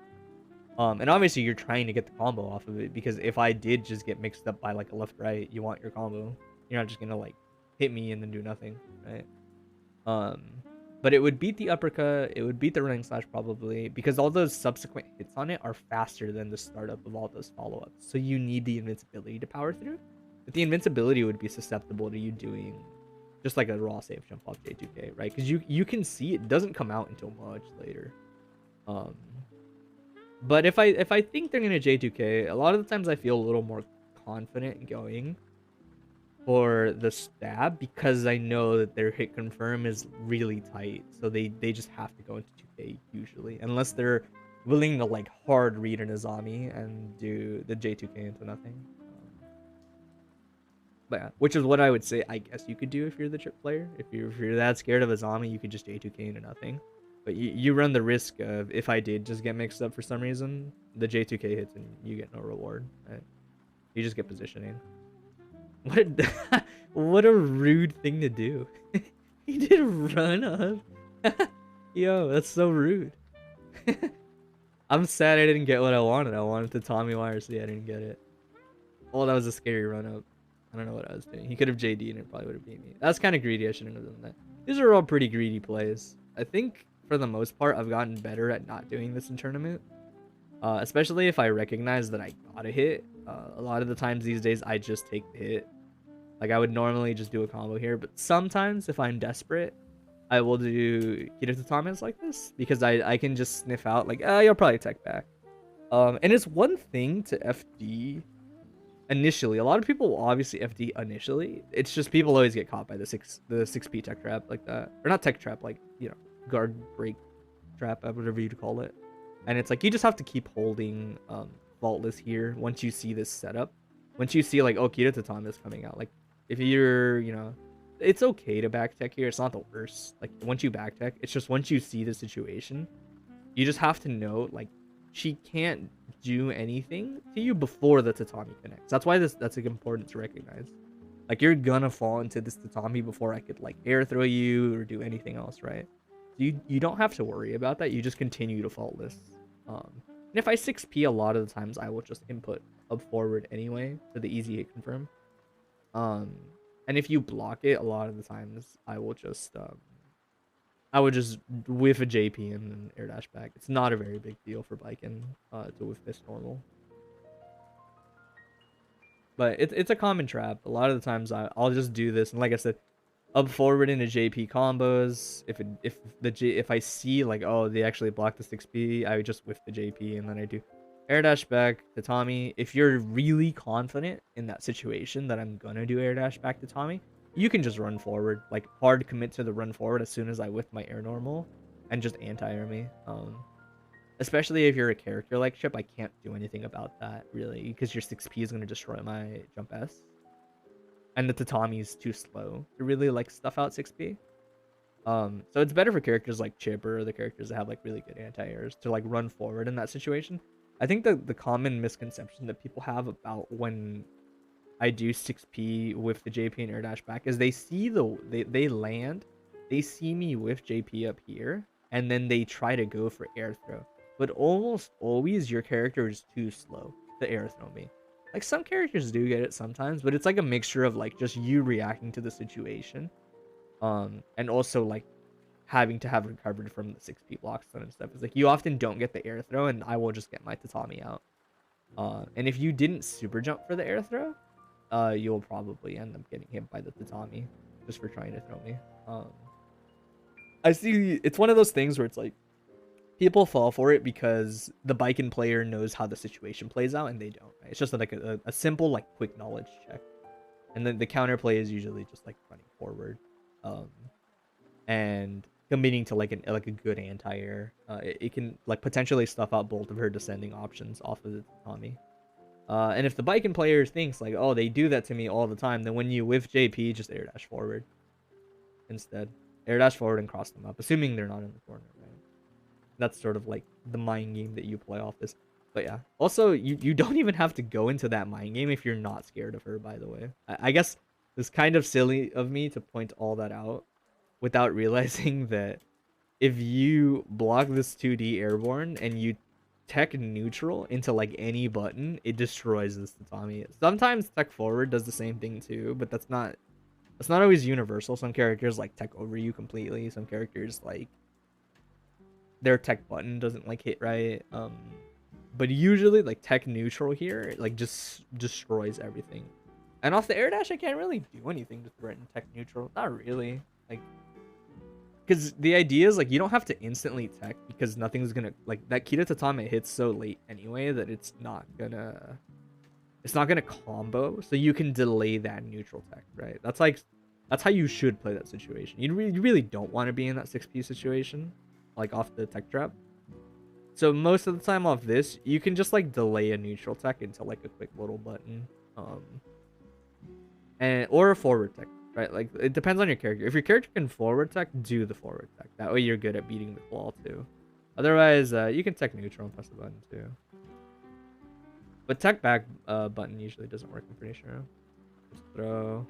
And obviously you're trying to get the combo off of it, because if I did just get mixed up by like a left right, you want your combo. You're not just gonna like hit me and then do nothing, right? But it would beat the uppercut, it would beat the running slash probably, because all those subsequent hits on it are faster than the startup of all those follow-ups. So you need the invincibility to power through. But the invincibility would be susceptible to you doing just like a raw safe jump off J2K, right? Because you can see it doesn't come out until much later. But if I think they're gonna J2K, a lot of the times I feel a little more confident going for the stab, because I know that their hit confirm is really tight, so they just have to go into 2K usually, unless they're willing to like hard read an Azami and do the J2K into nothing. But yeah, which is what I would say I guess you could do if you're the Chipp player. If you're that scared of Azami, you could just J2K into nothing. But you run the risk of, if I did just get mixed up for some reason, the J2K hits and you get no reward. Right? You just get positioning. What a, what a rude thing to do. He did a run up. Yo, that's so rude. I'm sad I didn't get what I wanted. I wanted the Tommy YRC. I didn't get it. Oh, that was a scary run up. I don't know what I was doing. He could have JD and it probably would have beat me. That's kind of greedy. I shouldn't have done that. These are all pretty greedy plays. I think for the most part, I've gotten better at not doing this in tournament. Especially if I recognize that I got a hit. A lot of the times these days, I just take the hit. Like, I would normally just do a combo here. But sometimes, if I'm desperate, I will do Kira Tatamas like this. Because I can just sniff out, like, you'll probably tech back. And it's one thing to FD initially. A lot of people will obviously FD initially. It's just people always get caught by the 6P tech trap like that. Or not tech trap, like, you know, guard break trap, whatever you'd call it. And it's like, you just have to keep holding faultless here once you see this setup. Once you see, like, oh, Kira Tatami is coming out. Like, if you're, you know, it's okay to back tech here. It's not the worst. Like, once you back tech, it's just once you see the situation, you just have to know, like, she can't do anything to you before the Tatami connects. That's why that's like important to recognize. Like, you're gonna fall into this Tatami before I could, like, air throw you or do anything else, right? You don't have to worry about that. You just continue to faultless. And if I 6P, a lot of the times I will just input up forward anyway to the easy hit confirm. And if you block it, a lot of the times I would just whiff a JP and then air dash back. It's not a very big deal for Biken to whiff this normal. But it's a common trap. A lot of the times I'll just do this, and like I said, up forward into JP combos. If I see, like, oh, they actually block the 6P, I would just whiff the JP and then I do air dash back to Tommy. If you're really confident in that situation that I'm gonna do air dash back to Tommy, you can just run forward, like, hard commit to the run forward as soon as I whiff my air normal and just anti-air me. Especially if you're a character like Chipp, I can't do anything about that really, because your 6P is going to destroy my jump S. And the Tatami is too slow to really, like, stuff out 6P. So it's better for characters like Chipp or the characters that have, like, really good anti-airs to, like, run forward in that situation. I think the common misconception that people have about when I do 6P with the JP and air dash back is they see they land, they see me with JP up here, and then they try to go for air throw. But almost always your character is too slow to air throw me. Like, some characters do get it sometimes, but it's like a mixture of, like, just you reacting to the situation, and also, like, having to have recovered from the 6P blocks and stuff. It's like you often don't get the air throw, and I will just get my Tatami out. And if you didn't super jump for the air throw, you'll probably end up getting hit by the Tatami just for trying to throw me. I see it's one of those things where it's like people fall for it because the Biken player knows how the situation plays out and they don't. Right? It's just like a simple, like, quick knowledge check. And then the counterplay is usually just, like, running forward. And committing to, like, a good anti-air. It can, like, potentially stuff out both of her descending options off of the Tatami. And if the Biken player thinks, like, oh, they do that to me all the time, then when you whiff JP, just air dash forward instead. Air dash forward and cross them up, assuming they're not in the corner, right? That's sort of like the mind game that you play off this. But yeah, also, you don't even have to go into that mind game if you're not scared of her, by the way. I guess it's kind of silly of me to point all that out without realizing that if you block this 2D airborne and you tech neutral into, like, any button, it destroys this Tatami. Sometimes tech forward does the same thing too, but that's not always universal. Some characters, like, tech over you completely. Some characters, like, their tech button doesn't, like, hit right. But usually, like, tech neutral here, like, just destroys everything. And off the air dash, I can't really do anything to threaten tech neutral. Not really. Like, because the idea is, like, you don't have to instantly tech because nothing's gonna, like, that Kira Tatame hits so late anyway that it's not gonna combo, so you can delay that neutral tech, right? That's how you should play that situation. You really don't want to be in that 6P situation, like, off the tech trap. So most of the time off this, you can just, like, delay a neutral tech into, like, a quick little button, or a forward tech. right? Like, it depends on your character. If your character can forward tech, do the forward tech. That way you're good at beating the claw too. Otherwise, you can tech neutral and press the button too. But tech back button usually doesn't work, I'm pretty sure. Just throw.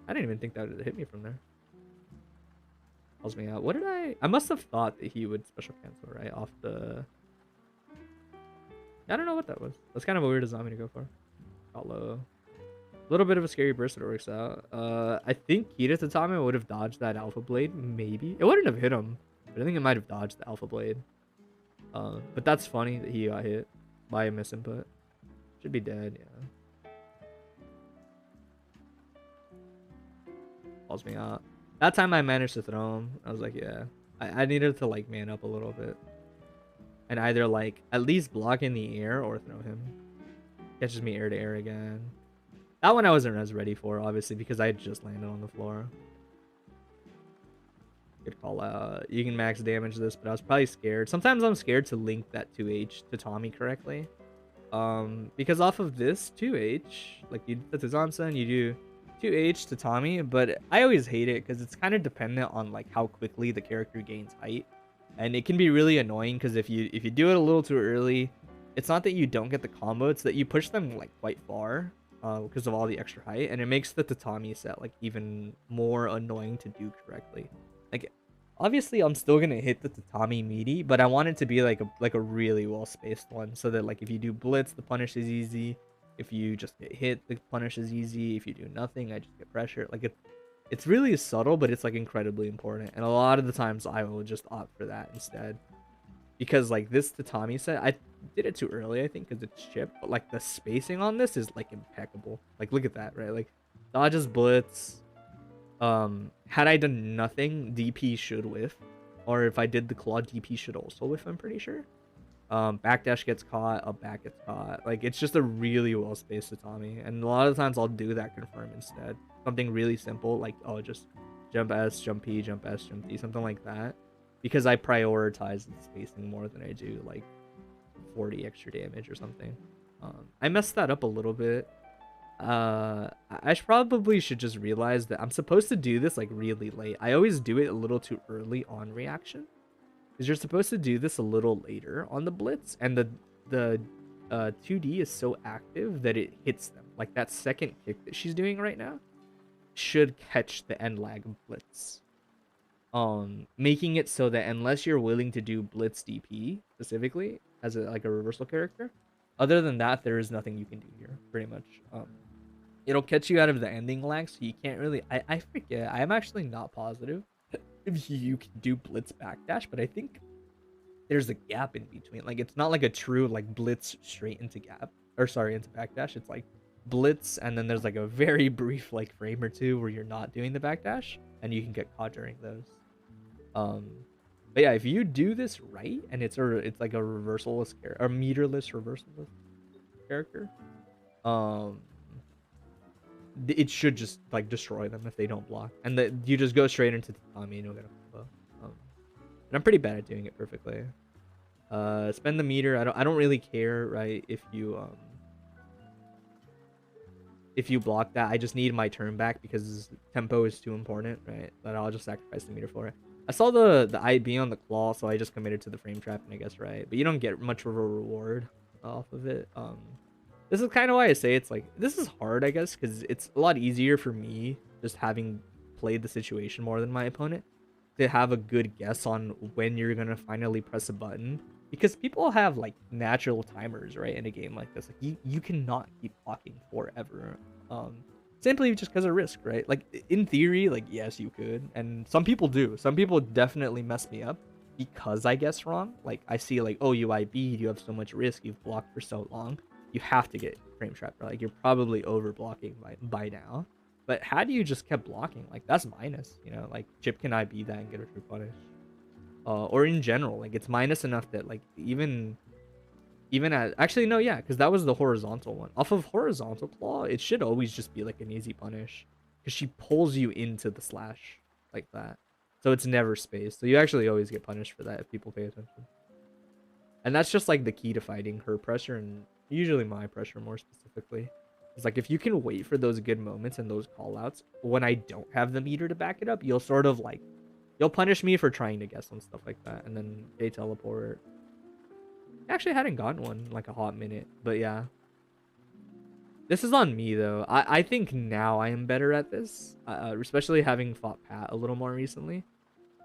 I didn't even think that would hit me from there. Calls me out. What did I must have thought that he would special cancel, right? Off the... I don't know what that was. That's kind of a weird design to go for. Got low. A little bit of a scary burst, but it works out. I think Kita Tatame would have dodged that Alpha Blade, maybe. It wouldn't have hit him, but I think it might have dodged the Alpha Blade. But that's funny that he got hit by a misinput. Should be dead, yeah. Calls me out. That time I managed to throw him. I was like, yeah. I needed to, like, man up a little bit. And either, like, at least block in the air or throw him. Catches me air to air again. That one I wasn't as ready for, obviously, because I just landed on the floor. Good call out. You can max damage this, but I was probably scared. Sometimes I'm scared to link that 2H to Tommy correctly. Because off of this 2H, like you did to Zansen, you do 2H to Tommy, but I always hate it because it's kind of dependent on like how quickly the character gains height. And it can be really annoying because if you do it a little too early, it's not that you don't get the combo, it's that you push them like quite far because of all the extra height, and it makes the tatami set like even more annoying to do correctly. Like obviously I'm still gonna hit the tatami meaty, but I want it to be like a really well spaced one, so that like if you do blitz, the punish is easy. If you just get hit, the punish is easy. If you do nothing, I just get pressure. Like it's really subtle, but it's like incredibly important. And a lot of the times I will just opt for that instead. Because like this tatami set, I did it too early, I think, because it's Chipp. But like the spacing on this is like impeccable. Like look at that, right? Like dodges blitz. Had I done nothing, DP should whiff. Or if I did the claw, DP should also whiff, I'm pretty sure. Backdash gets caught, up back gets caught. Like it's just a really well spaced tatami. And a lot of times I'll do that confirm instead. Something really simple, like, oh, just jump S, jump P, jump S, jump D, something like that. Because I prioritize the spacing more than I do, like, 40 extra damage or something. I messed that up a little bit. I probably should just realize that I'm supposed to do this, like, really late. I always do it a little too early on reaction. Because you're supposed to do this a little later on the blitz. And the 2D is so active that it hits them. Like, that second kick that she's doing right now should catch the end lag of blitz, making it so that unless you're willing to do blitz DP specifically as like a reversal character, other than that there is nothing you can do here pretty much. It'll catch you out of the ending lag, so you can't really, I forget, I'm actually not positive if you can do blitz backdash, but I think there's a gap in between. Like it's not like a true like blitz straight into gap, or sorry, into backdash. It's like blitz and then there's like a very brief like frame or two where you're not doing the backdash and you can get caught during those. But yeah, if you do this right and it's like a reversalist character, or meterless reversalist character, it should just like destroy them if they don't block, and that you just go straight into tatami and you'll get a combo. And I'm pretty bad at doing it perfectly. Spend the meter. I don't really care, right? If you block that, I just need my turn back because tempo is too important, right? That I'll just sacrifice the meter for it. I saw the IB on the claw, so I just committed to the frame trap, and I guess right. But you don't get much of a reward off of it. This is kind of why I say it's like, this is hard, I guess, because it's a lot easier for me, just having played the situation more than my opponent, to have a good guess on when you're gonna finally press a button. Because people have like natural timers, right, in a game like this. Like you cannot keep blocking forever. Simply just because of risk, right? Like in theory, like yes, you could, and some people do. Some people definitely mess me up because I guess wrong. Like I see like, oh, you IB, you have so much risk, you've blocked for so long, you have to get frame trapped. Like you're probably over blocking by now. But had you just kept blocking, like that's minus, you know, like Chipp can IB that and get a true punish. Or in general, like it's minus enough that like even at, actually no, yeah, because that was the horizontal one. Off of horizontal claw, it should always just be like an easy punish because she pulls you into the slash like that, so it's never spaced. So you actually always get punished for that if people pay attention. And that's just like the key to fighting her pressure and usually my pressure more specifically. It's like if you can wait for those good moments and those call outs when I don't have the meter to back it up, you'll sort of like you'll punish me for trying to guess on stuff like that, and then they teleport. Actually, I hadn't gotten one in like a hot minute, but yeah. This is on me though. I think now I am better at this, especially having fought Pat a little more recently.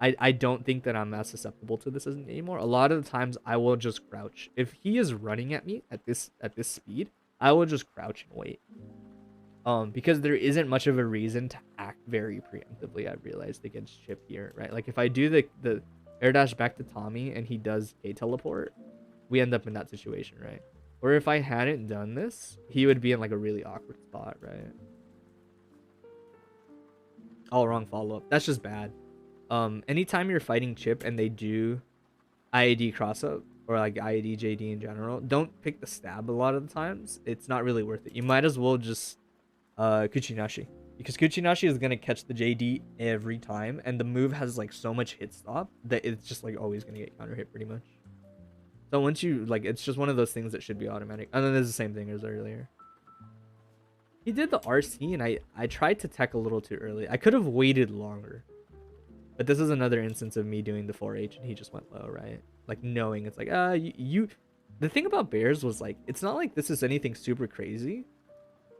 I don't think that I'm as susceptible to this anymore. A lot of the times I will just crouch. If he is running at me at this speed, I will just crouch and wait. Because there isn't much of a reason to act very preemptively, I've realized, against Chipp here, right? Like if I do the air dash back to Tommy and he does a teleport, we end up in that situation, right? Or if I hadn't done this, he would be in like a really awkward spot, right? All wrong follow-up. That's just bad. Anytime you're fighting Chipp and they do IAD cross-up, or like IAD JD in general, don't pick the stab a lot of the times. It's not really worth it. You might as well just Kuchinashi. Because Kuchinashi is going to catch the JD every time, and the move has like so much hit stop that it's just like always going to get counter hit pretty much. So once you, like, it's just one of those things that should be automatic. And then there's the same thing as earlier. He did the RC, and I tried to tech a little too early. I could have waited longer. But this is another instance of me doing the 4H, and he just went low, right? Like, knowing it's like, you... The thing about Bears was, like, it's not like this is anything super crazy.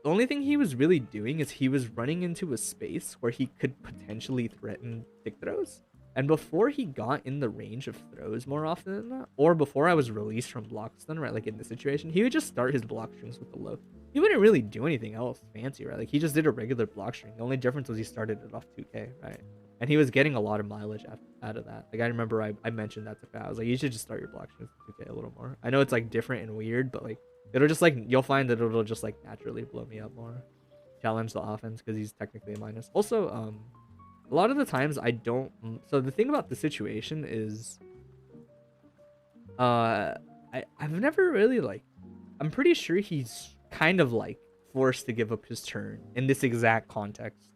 The only thing he was really doing is he was running into a space where he could potentially threaten tick throws. And before he got in the range of throws more often than not, or before I was released from block stun, right, like in this situation, he would just start his block strings with the low. He wouldn't really do anything else fancy, right? Like he just did a regular block string. The only difference was he started it off 2k, right? And he was getting a lot of mileage out of that. Like I remember I mentioned that to Pat. I was like, you should just start your block strings with 2k a little more. I know it's like different and weird, but like it'll just like, you'll find that it'll just like naturally blow me up more. Challenge the offense because he's technically a minus. Also, a lot of the times I don't. So the thing about the situation is, I've never really like. I'm pretty sure he's kind of like forced to give up his turn in this exact context.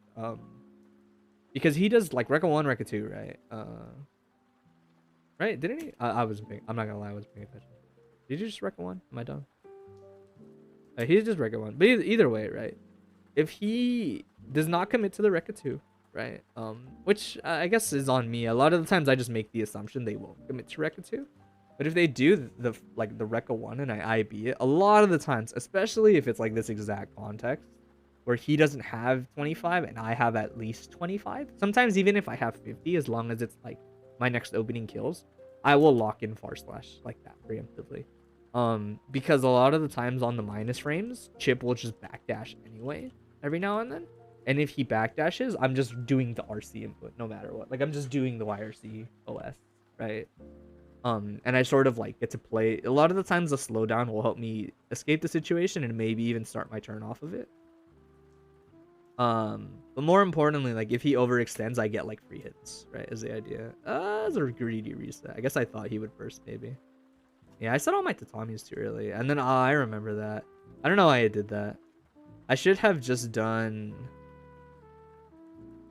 Because he does like Rekka 1, Rekka 2, right? Right? Didn't he? I wasn't paying. I'm not gonna lie, I wasn't paying attention. Did you just Rekka 1? Am I dumb? He's just Rekka 1. But either way, right? If he does not commit to the Rekka 2. Right, which I guess is on me. A lot of the times I just make the assumption they won't commit to Rekka 2, but if they do the Rekka 1 and I IB it, a lot of the times, especially if it's like this exact context where he doesn't have 25 and I have at least 25, sometimes even if I have 50, as long as it's like my next opening kills, I will lock in far slash like that preemptively, because a lot of the times on the minus frames, Chipp will just backdash anyway every now and then. And if he backdashes, I'm just doing the RC input no matter what. Like I'm just doing the YRC OS, right? And I sort of like get to play. A lot of the times the slowdown will help me escape the situation and maybe even start my turn off of it. But more importantly, like if he overextends, I get like free hits, right? Is the idea. As a greedy reset. I guess I thought he would burst maybe. Yeah, I said all my tatamis too early, and then I remember that. I don't know why I did that. I should have just done.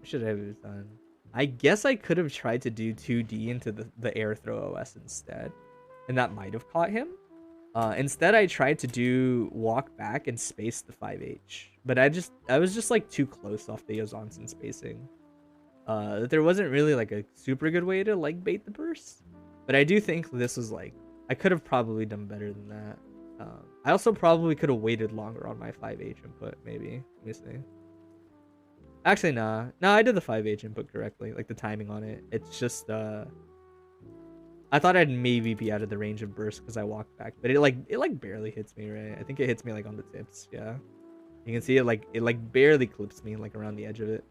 Should I have done? I guess I could have tried to do 2D into the air throw OS instead, and that might have caught him. Instead, I tried to do walk back and space the 5H, but I was just like too close off the Yozansen spacing. That there wasn't really like a super good way to like bait the burst, but I do think this was like I could have probably done better than that. I also probably could have waited longer on my 5H input. Maybe. Let me see. Actually, nah. No, I did the 5H input correctly. Like, the timing on it. It's just, I thought I'd maybe be out of the range of burst because I walked back. But it barely hits me, right? I think it hits me, like, on the tips. Yeah. You can see it barely clips me, like, around the edge of it.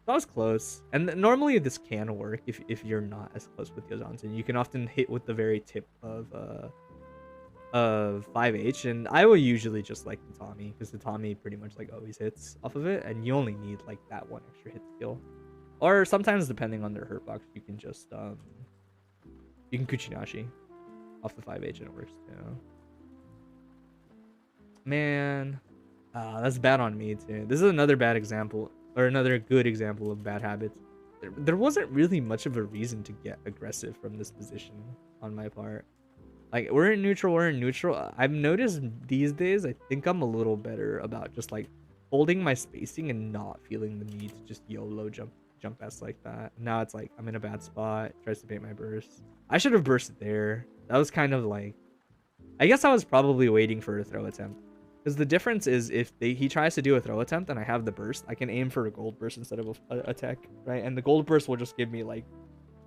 That was close. And normally this can work if you're not as close with Yozansen. You can often hit with the very tip of 5H, and I will usually just like the Tommy because the Tommy pretty much like always hits off of it, and you only need like that one extra hit skill, or sometimes depending on their hurt box, you can just you can Kuchinashi off the 5H and it works too. Man, that's bad on me too. This is another bad example, or another good example of bad habits. There wasn't really much of a reason to get aggressive from this position on my part. Like, we're in neutral, we're in neutral. I've noticed these days, I think I'm a little better about just, like, holding my spacing and not feeling the need to just YOLO jump S like that. Now it's like, I'm in a bad spot, tries to bait my burst. I should have bursted there. That was kind of like... I guess I was probably waiting for a throw attempt. Because the difference is if he tries to do a throw attempt and I have the burst, I can aim for a gold burst instead of a tech, right? And the gold burst will just give me, like,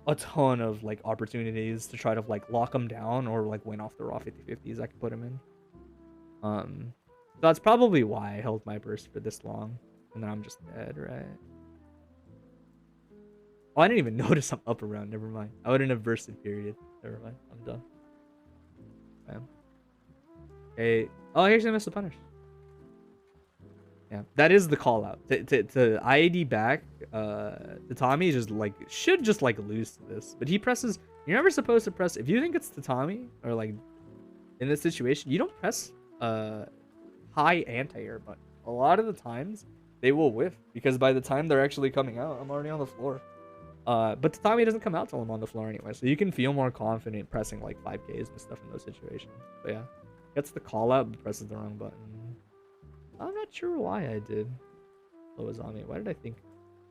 a ton of like opportunities to try to like lock him down or like win off the raw 50-50s I could put him in. So that's probably why I held my burst for this long, and then I'm just dead, right? Oh, I didn't even notice I'm up around. Never mind. I wouldn't have bursted. Period. Never mind. I'm done. Bam. Okay. Oh, I actually missed the punish. Yeah, that is the call out. To IAD back, Tatami just like should just like lose to this. But he presses. You're never supposed to press if you think it's Tatami or like in this situation, you don't press high anti-air button. A lot of the times they will whiff because by the time they're actually coming out, I'm already on the floor. But Tatami doesn't come out till I'm on the floor anyway, so you can feel more confident pressing like 5Ks and stuff in those situations. But yeah, gets the call out but presses the wrong button. I'm not sure why I did Loazami. Why did I think?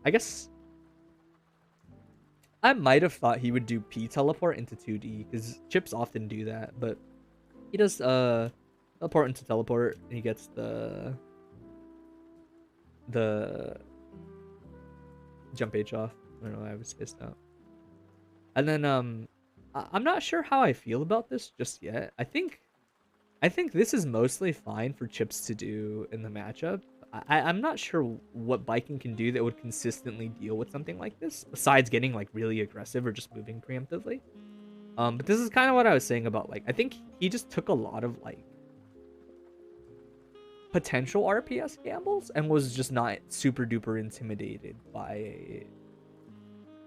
I guess I might have thought he would do P teleport into 2D because Chips often do that, but he does teleport into teleport and he gets the jump H off. I don't know why I was spaced out. And then I'm not sure how I feel about this just yet. I think this is mostly fine for Chips to do in the matchup. I'm not sure what Biking can do that would consistently deal with something like this, besides getting like really aggressive or just moving preemptively. But this is kind of what I was saying about like, I think he just took a lot of like potential RPS gambles and was just not super duper intimidated by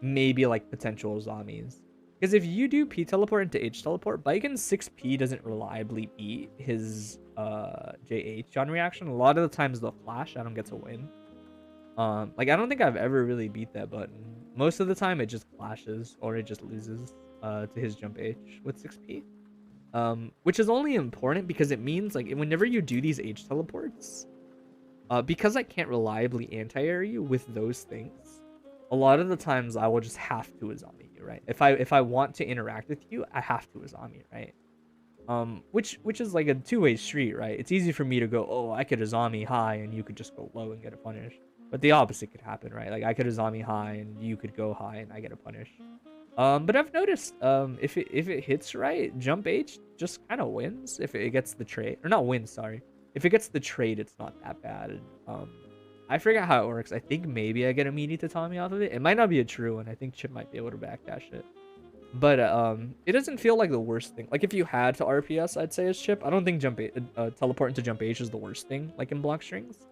maybe like potential Zamis. Because if you do P teleport into H teleport, Biken's 6P doesn't reliably beat his JH on reaction. A lot of the times they'll flash, Adam gets a win. Like I don't think I've ever really beat that button. Most of the time it just flashes or it just loses to his jump H with 6P. Which is only important because it means like whenever you do these H teleports, because I can't reliably anti-air you with those things, a lot of the times I will just have to Azami you, right? If I want to interact with you, I have to Azami, right? Which is like a two-way street, right? It's easy for me to go, oh, I could Azami high and you could just go low and get a punish. But the opposite could happen, right? Like I could Azami high and you could go high and I get a punish. But I've noticed if it hits right, jump H just kind of wins if it gets the trade. Or not wins, sorry. If it gets the trade, it's not that bad. I forget how it works. I think maybe I get a meaty Tatami off of it. It might not be a true one. I think Chip might be able to backdash it. But it doesn't feel like the worst thing. Like if you had to RPS, I'd say as Chip. I don't think teleport into jump H is the worst thing, like in block strings.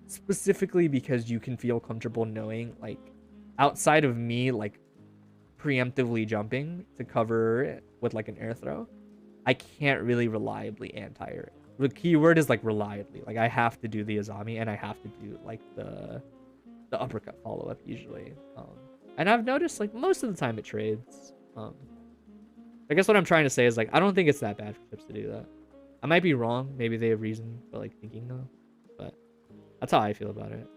Specifically because you can feel comfortable knowing, like, outside of me, like, preemptively jumping to cover it with like an air throw, I can't really reliably anti-air it. The keyword is like reliably. Like I have to do the Azami and I have to do like the uppercut follow-up usually. And I've noticed like most of the time it trades. I guess what I'm trying to say is like I don't think it's that bad for Chips to do that. I might be wrong. Maybe they have reason for like thinking though. But that's how I feel about it.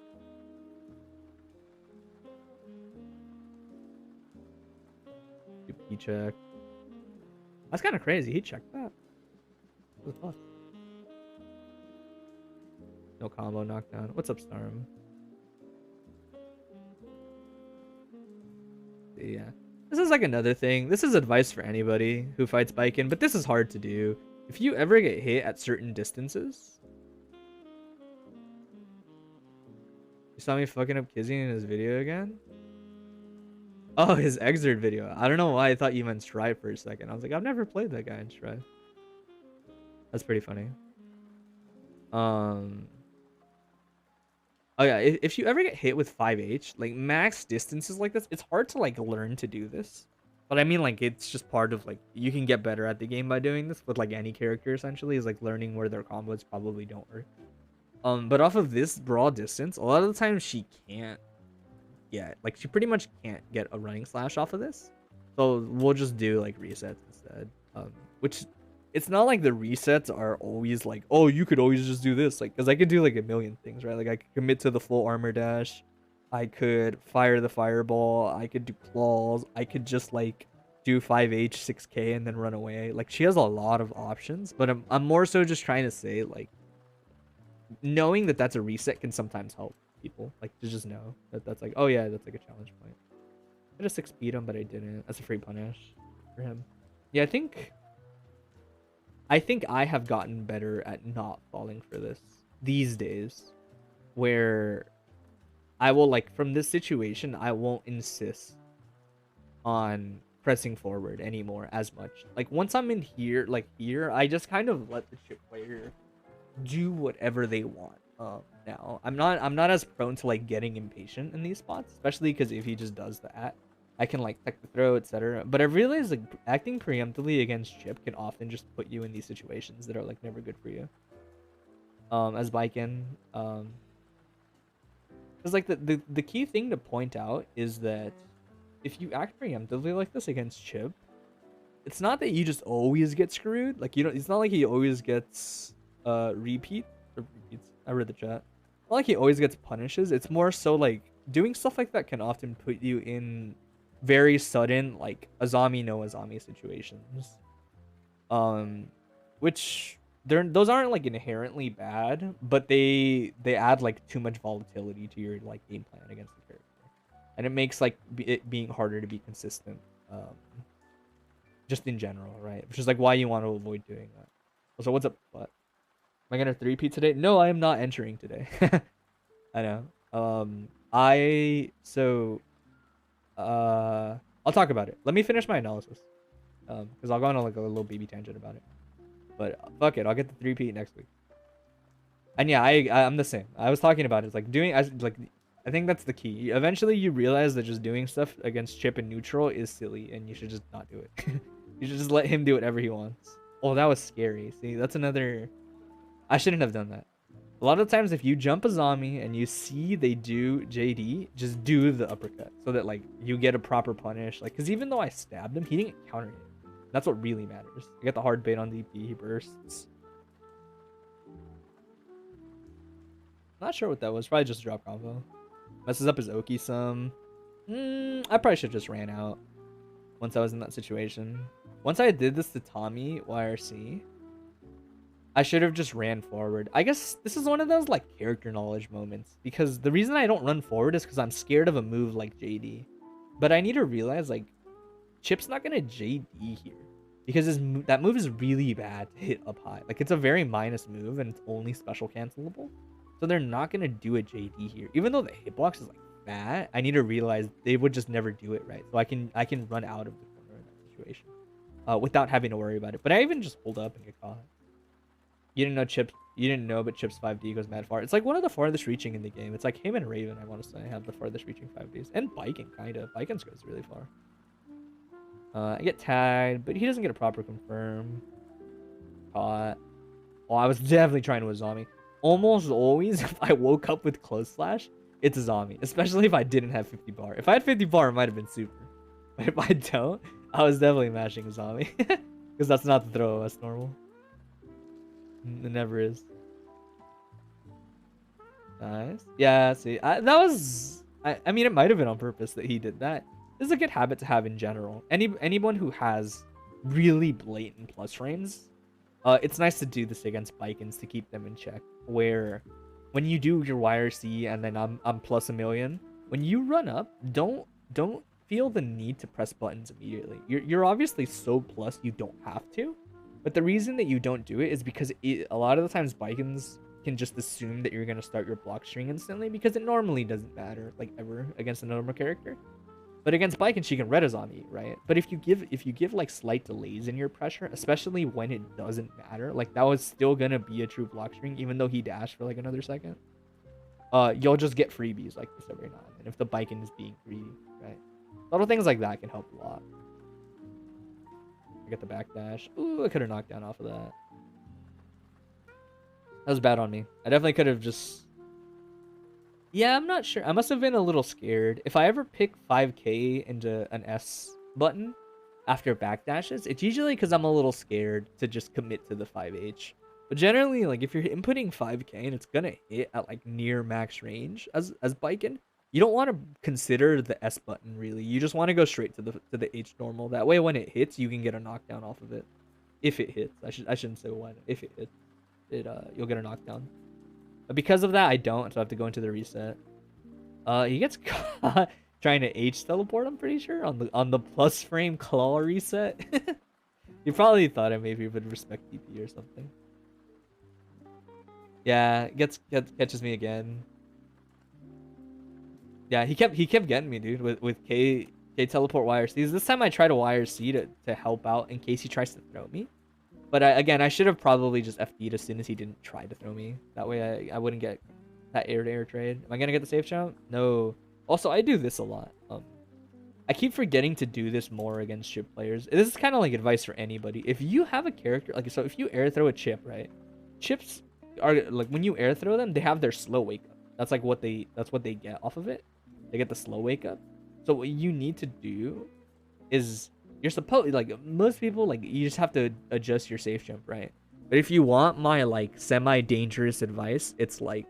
He check. That's kind of crazy. He checked that. What the fuck? No combo knockdown. What's up, Storm? Yeah. This is like another thing. This is advice for anybody who fights Biken, but this is hard to do. If you ever get hit at certain distances. You saw me fucking up Kizzy in his video again? Oh, his Exert video. I don't know why I thought you meant Strive for a second. I was like, I've never played that guy in Strive. That's pretty funny. Oh yeah, if you ever get hit with 5H, like max distances like this, it's hard to like learn to do this. But I mean like it's just part of like you can get better at the game by doing this with like any character essentially is like learning where their combos probably don't work. But off of this broad distance, a lot of the time she can't get like she pretty much can't get a running slash off of this. So we'll just do like resets instead. Which it's not like the resets are always like, oh, you could always just do this, like, because I could do like a million things, right? Like I could commit to the full armor dash, I could fire the fireball, I could do claws, I could just like do 5H 6K and then run away. Like she has a lot of options, but I'm more so just trying to say like knowing that that's a reset can sometimes help people, like to just know that that's like, oh yeah, that's like a challenge point. I could have 6 beat him, but I didn't. That's a free punish for him. Yeah, I think I have gotten better at not falling for this these days, where I will like from this situation I won't insist on pressing forward anymore as much. Like once I'm in here, like here, I just kind of let the chip player do whatever they want. Now I'm not as prone to like getting impatient in these spots, especially because if he just does that, I can like tech the throw, etc. But I've realized like acting preemptively against Chip can often just put you in these situations that are like never good for you. As Biken, because like the key thing to point out is that if you act preemptively like this against Chip, it's not that you just always get screwed. Like you don't. It's not like he always gets repeats. I read the chat. Not like he always gets punishes. It's more so like doing stuff like that can often put you in very sudden like Azami no Azami situations. Which those aren't like inherently bad, but they add like too much volatility to your like game plan against the character, and it makes like it being harder to be consistent. Just in general, right? Which is like why you want to avoid doing that. So what's up? What? Am I gonna 3P today? No, I am not entering today. I know. I'll talk about it. Let me finish my analysis. Because I'll go on like a little baby tangent about it. But fuck it, I'll get the 3P next week. And yeah, I'm the same. I was talking about it. It's like I think that's the key. Eventually you realize that just doing stuff against Chip and neutral is silly and you should just not do it. You should just let him do whatever he wants. Oh, that was scary. See, that's another... I shouldn't have done that. A lot of times if you jump a zombie and you see they do JD, just do the uppercut so that like you get a proper punish. Like, because even though I stabbed him, he didn't counter it. That's what really matters. I get the hard bait on DP, he bursts. Not sure what that was. Probably just a drop combo. Messes up his Oki some. I probably should have just ran out once I was in that situation. Once I did this to Tommy YRC, I should have just ran forward. I guess this is one of those like character knowledge moments, because the reason I don't run forward is because I'm scared of a move like JD. But I need to realize like Chip's not gonna JD here because that move is really bad to hit up high. Like it's a very minus move and it's only special cancelable. So they're not gonna do a JD here. Even though the hitbox is like bad, I need to realize they would just never do it right. So I can run out of the corner in that situation without having to worry about it. But I even just hold up and get caught. You didn't know, but Chip's 5D goes mad far. It's like one of the farthest reaching in the game. It's like him and Raven, I want to say, have the farthest reaching 5Ds. And Biken, kind of. Biken's goes really far. I get tagged, but he doesn't get a proper confirm. Caught. Oh, I was definitely trying to Azami. Almost always, if I woke up with close slash, it's Azami. Especially if I didn't have 50 bar. If I had 50 bar, it might have been super. But if I don't, I was definitely mashing Azami. Because that's not the throw, that's normal. It never is. Nice. Yeah, see, I mean, it might have been on purpose that he did that. This is a good habit to have in general. Anyone who has really blatant plus frames, it's nice to do this against Bikens to keep them in check. Where when you do your YRC and then I'm plus a million, when you run up, don't feel the need to press buttons immediately. You're obviously so plus you don't have to. But the reason that you don't do it is because a lot of the times Bikens can just assume that you're going to start your block string instantly because it normally doesn't matter, like, ever against a normal character. But against Biken, she can red Azami, right? But if you give like slight delays in your pressure, especially when it doesn't matter, like that was still going to be a true block string even though he dashed for like another second. You'll just get freebies like this every now and then if the Biken is being greedy, right? Little things like that can help a lot. I get the backdash. Ooh, I could have knocked down off of that. That was bad on me. I definitely could have just... Yeah, I'm not sure. I must have been a little scared. If I ever pick 5k into an S button, after backdashes, it's usually because I'm a little scared to just commit to the 5H. But generally, like if you're inputting 5K and it's gonna hit at like near max range as biking, you don't want to consider the S button really. You just want to go straight to the H normal. That way, when it hits, you can get a knockdown off of it. If it hits, I shouldn't say when. If it hits, you'll get a knockdown. But because of that, I don't, so I have to go into the reset. He gets caught trying to H teleport, I'm pretty sure, on the plus frame claw reset. You probably thought I maybe would respect DP or something. Yeah, catches me again. Yeah, he kept getting me, dude, with K teleport wire C's. This time I try to wire C to help out in case he tries to throw me. But again, I should have probably just FD'd as soon as he didn't try to throw me. That way I wouldn't get that air-to-air trade. Am I gonna get the safe jump? No. Also, I do this a lot. I keep forgetting to do this more against Chipp players. This is kind of like advice for anybody. If you have a character, like, so if you air throw a Chipp, right? Chipps are, like, when you air throw them, they have their slow wake up. That's like what they get off of it. They get the slow wake up. So what you need to do is, you're supposed, like, most people, like, you just have to adjust your safe jump, right? But if you want my, like, semi-dangerous advice, it's like,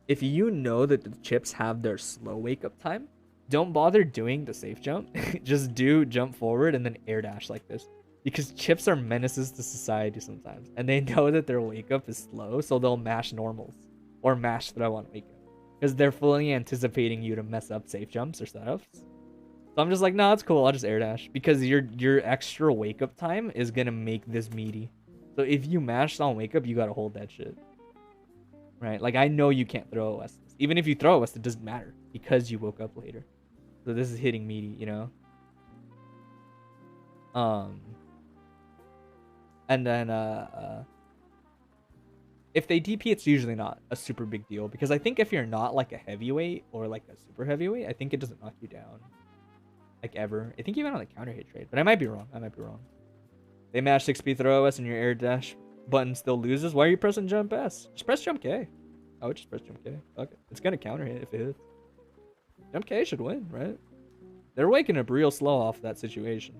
if you know that the Chipps have their slow wake up time, don't bother doing the safe jump. Just do jump forward and then air dash like this. Because Chipps are menaces to society sometimes. And they know that their wake up is slow, so they'll mash normals. Or mash throw on wake up. Because they're fully anticipating you to mess up safe jumps or setups. So I'm just like, no, it's cool, I'll just air dash. Because your extra wake up time is gonna make this meaty. So if you mash on wake up, you gotta hold that shit. Right? Like, I know you can't throw a West. Even if you throw a West, it doesn't matter. Because you woke up later. So this is hitting meaty, you know? And then, if they DP, it's usually not a super big deal. Because I think if you're not, like, a heavyweight or, like, a super heavyweight, I think it doesn't knock you down. Like, ever. I think even on the counter hit trade. But I might be wrong. They mash 6P throw S and your air dash button still loses. Why are you pressing jump S? Just press jump K. I would just press jump K. Okay. It's gonna counter hit if it hits. Jump K should win, right? They're waking up real slow off that situation.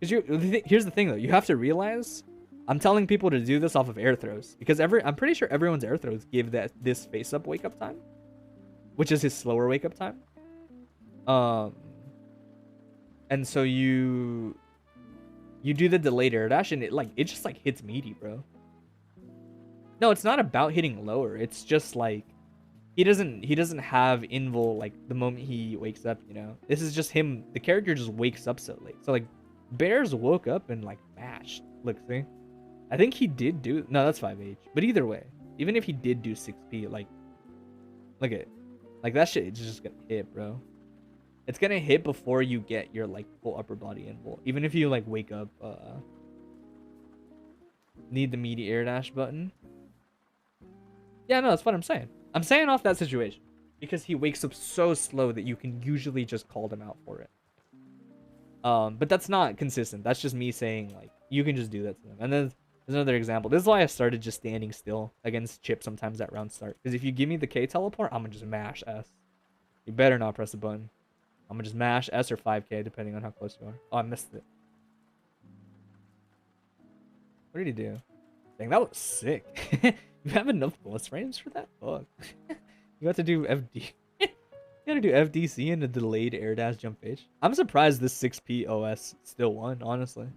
Because here's the thing, though. You have to realize, I'm telling people to do this off of air throws. Because I'm pretty sure everyone's air throws give this face-up wake-up time. Which is his slower wake-up time. And so you do the delayed air dash, and it just, like, hits meaty, bro. No, it's not about hitting lower. It's just, like, he doesn't have invul, like, the moment he wakes up, you know? This is just him. The character just wakes up so late. So, like, Bears woke up and, like, mashed. Look, see? I think he did do... No, that's 5H. But either way, even if he did do 6P, like... Look at it. Like, that shit is just gonna hit, bro. It's gonna hit before you get your, like, full upper body invul. Even if you, like, wake up, need the meaty air dash button. Yeah, no, that's what I'm saying. I'm saying off that situation. Because he wakes up so slow that you can usually just call them out for it. But that's not consistent. That's just me saying, like, you can just do that to them. And then there's another example. This is why I started just standing still against Chipp sometimes at round start. Because if you give me the K teleport, I'm gonna just mash S. You better not press a button. I'm gonna just mash S or 5K depending on how close you are. Oh, I missed it. What did he do? Dang, that was sick. You have enough plus frames for that? Fuck. You got to do FD. You gotta do FDC and a delayed air dash jump H. I'm surprised this 6P OS still won, honestly.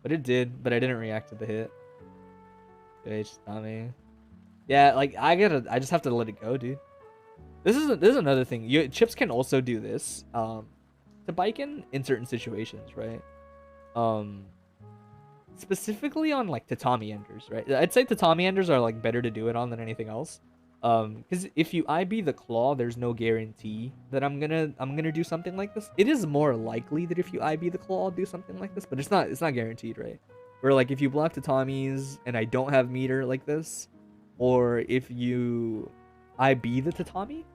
But it did, but I didn't react to the hit. H, Tommy. Yeah, like, I just have to let it go, dude. This is another thing. Chipps can also do this. To bike in certain situations, right? Specifically on, like, tatami enders, right? I'd say tatami enders are, like, better to do it on than anything else. Because if you IB the claw, there's no guarantee that I'm gonna do something like this. It is more likely that if you IB the claw, I'll do something like this, but it's not guaranteed, right? Where, like, if you block tatamis and I don't have meter like this, or if you IB the tatami,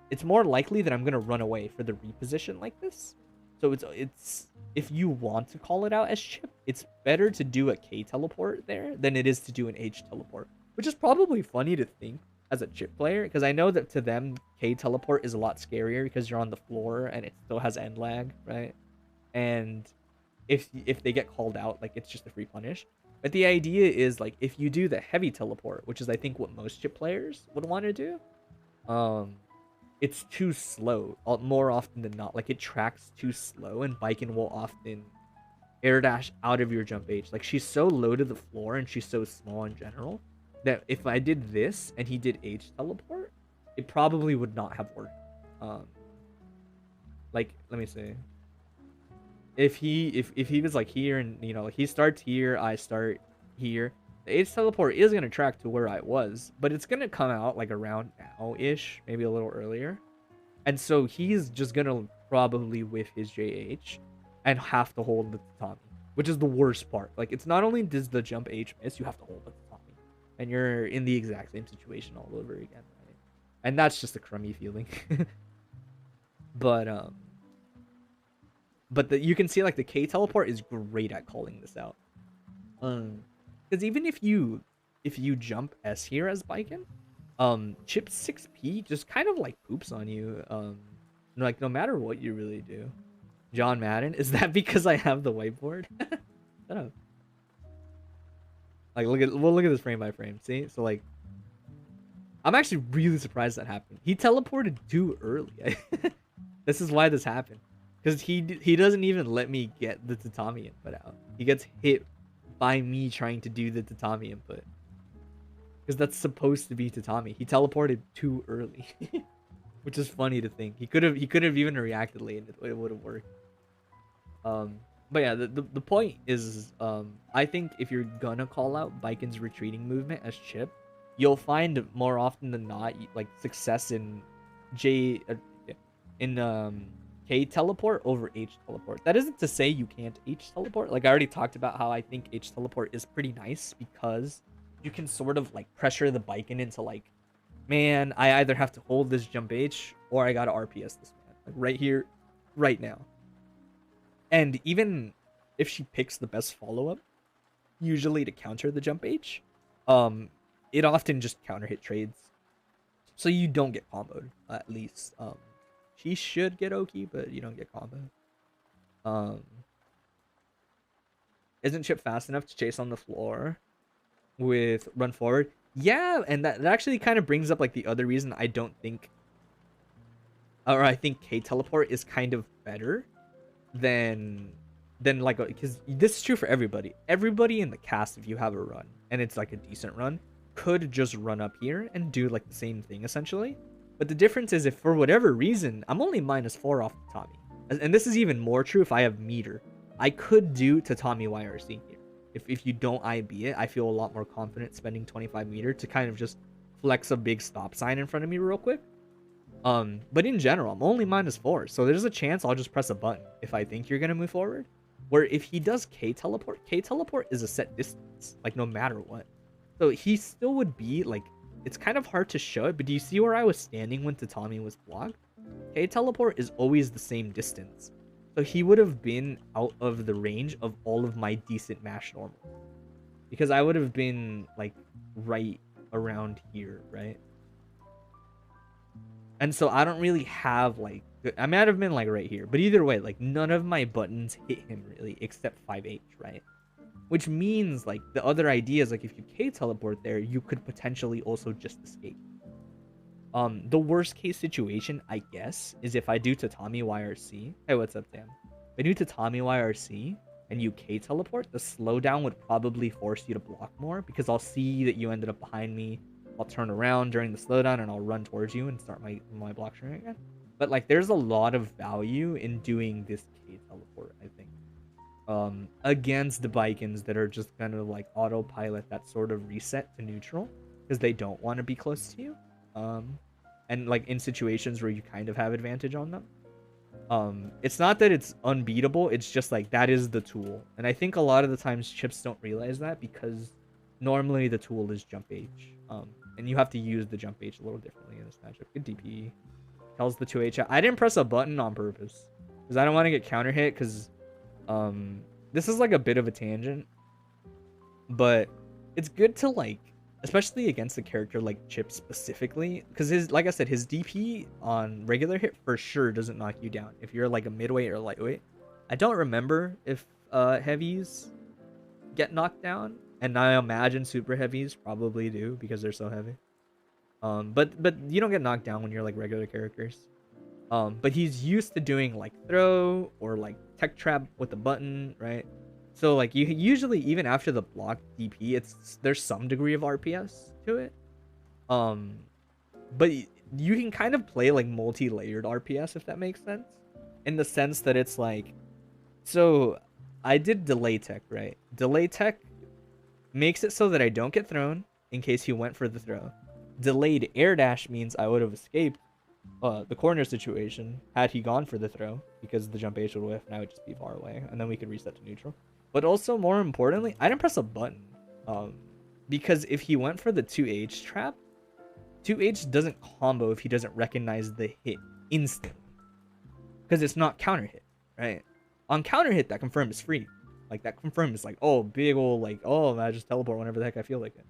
it's more likely that I'm gonna run away for the reposition like this. So it's if you want to call it out as Chipp, it's better to do a K teleport there than it is to do an H teleport, which is probably funny to think as a Chipp player, because I know that to them K teleport is a lot scarier because you're on the floor and it still has end lag, right? And if they get called out, like it's just a free punish. But the idea is like if you do the heavy teleport, which is I think what most Chipp players would want to do, um, it's too slow more often than not. Like it tracks too slow, and Baiken will often air dash out of your jump H. Like she's so low to the floor and she's so small in general that if I did this and he did H teleport, it probably would not have worked. Like let me see. If he was like here and you know like he starts here, I start here, the H teleport is gonna track to where I was, but it's gonna come out like around now-ish, maybe a little earlier. And so he's just gonna probably whiff his JH and have to hold the tatami, which is the worst part. Like it's not only does the jump H miss, you have to hold the tatami, and you're in the exact same situation all over again, right? And that's just a crummy feeling. But you can see like the K teleport is great at calling this out. Because even if you jump S here as Baiken, Chipp 6P just kind of like poops on you. Like no matter what you really do. John Madden, is that because I have the whiteboard? Shut up. Like we'll look at this frame by frame. See, so like, I'm actually really surprised that happened. He teleported too early. This is why this happened. Because he doesn't even let me get the tatami input out. He gets hit by me trying to do the tatami input. Because that's supposed to be tatami. He teleported too early. Which is funny to think. He could have even reacted late and it would have worked. But yeah, the point is, I think if you're gonna call out Baiken's retreating movement as Chipp, you'll find more often than not like success in K teleport over H teleport. That isn't to say you can't H teleport. Like I already talked about how I think H teleport is pretty nice because you can sort of like pressure the Baiken into like, man, I either have to hold this jump H or I gotta RPS this man. Like right here, right now. And even if she picks the best follow-up, usually to counter the jump H, it often just counter hit trades. So you don't get comboed, at least. She should get Oki, but you don't get comboed. Isn't Chipp fast enough to chase on the floor with run forward? Yeah, and that actually kind of brings up like the other reason I don't think, or I think K teleport is kind of better than like, because this is true for everybody. Everybody in the cast, if you have a run and it's like a decent run, could just run up here and do like the same thing essentially. But the difference is if for whatever reason I'm only -4 off tatami, and this is even more true if I have meter, I could do tatami YRC here. If you don't IB it, I feel a lot more confident spending 25 meter to kind of just flex a big stop sign in front of me real quick. But in general, I'm only -4, so there's a chance I'll just press a button if I think you're gonna move forward. Where if he does K teleport is a set distance, like no matter what. So he still would be like, it's kind of hard to show it, but do you see where I was standing when tatami was blocked? K teleport is always the same distance. So he would have been out of the range of all of my decent mash normal. Because I would have been like right around here, right? And so I don't really have like, I might have been like right here, but either way, like none of my buttons hit him really except 5H, right? Which means like the other idea is like if you K teleport there, you could potentially also just escape. The worst case situation, I guess, is if I do tatami YRC. Hey, what's up, Dan? If I do tatami YRC and you K teleport, the slowdown would probably force you to block more because I'll see that you ended up behind me. I'll turn around during the slowdown and I'll run towards you and start my block string again. But like there's a lot of value in doing this K teleport, I think. Against the Baikens that are just kind of like autopilot that sort of reset to neutral because they don't want to be close to you. And like in situations where you kind of have advantage on them. It's not that it's unbeatable, it's just like that is the tool. And I think a lot of the times Chipps don't realize that because normally the tool is jump H. And you have to use the jump H a little differently in this matchup. Good DP. Tells the 2H. I didn't press a button on purpose because I don't want to get counter hit because this is like a bit of a tangent, but it's good to like, especially against a character like Chipp specifically, because his, like I said, his DP on regular hit for sure doesn't knock you down if you're like a midweight or lightweight. I don't remember if heavies get knocked down, and I imagine super heavies probably do because they're so heavy. But you don't get knocked down when you're like regular characters. But he's used to doing like throw or like tech trap with the button, right? So like you usually even after the block DP, there's some degree of RPS to it. Um, but you can kind of play like multi-layered RPS if that makes sense, in the sense that it's like, so I did delay tech, right? Delay tech makes it so that I don't get thrown in case he went for the throw. Delayed air dash means I would have escaped the corner situation had he gone for the throw, because the jump H would whiff and I would just be far away, and then we could reset to neutral. But also, more importantly, I didn't press a button, because if he went for the 2H trap, 2H doesn't combo if he doesn't recognize the hit instantly, because it's not counter hit, right? On counter hit, that confirm is free. Like, that confirm is like, oh, big ol' like, oh, I just teleport whenever the heck I feel like it.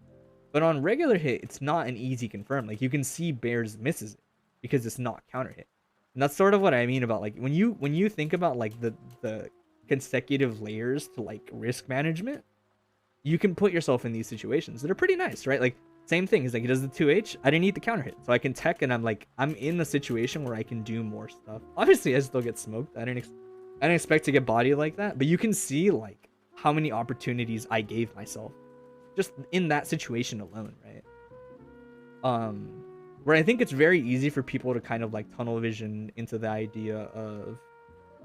But on regular hit, it's not an easy confirm. Like, you can see Bears misses it because it's not counter hit. And that's sort of what I mean about like when you think about like the consecutive layers to like risk management, you can put yourself in these situations that are pretty nice, right? Like, same thing is like, he does the 2H, I didn't need the counter hit, so I can tech, and I'm in the situation where I can do more stuff. Obviously I still get smoked. I didn't expect to get bodied like that, but you can see like how many opportunities I gave myself just in that situation alone, right? Where I think it's very easy for people to kind of like tunnel vision into the idea of,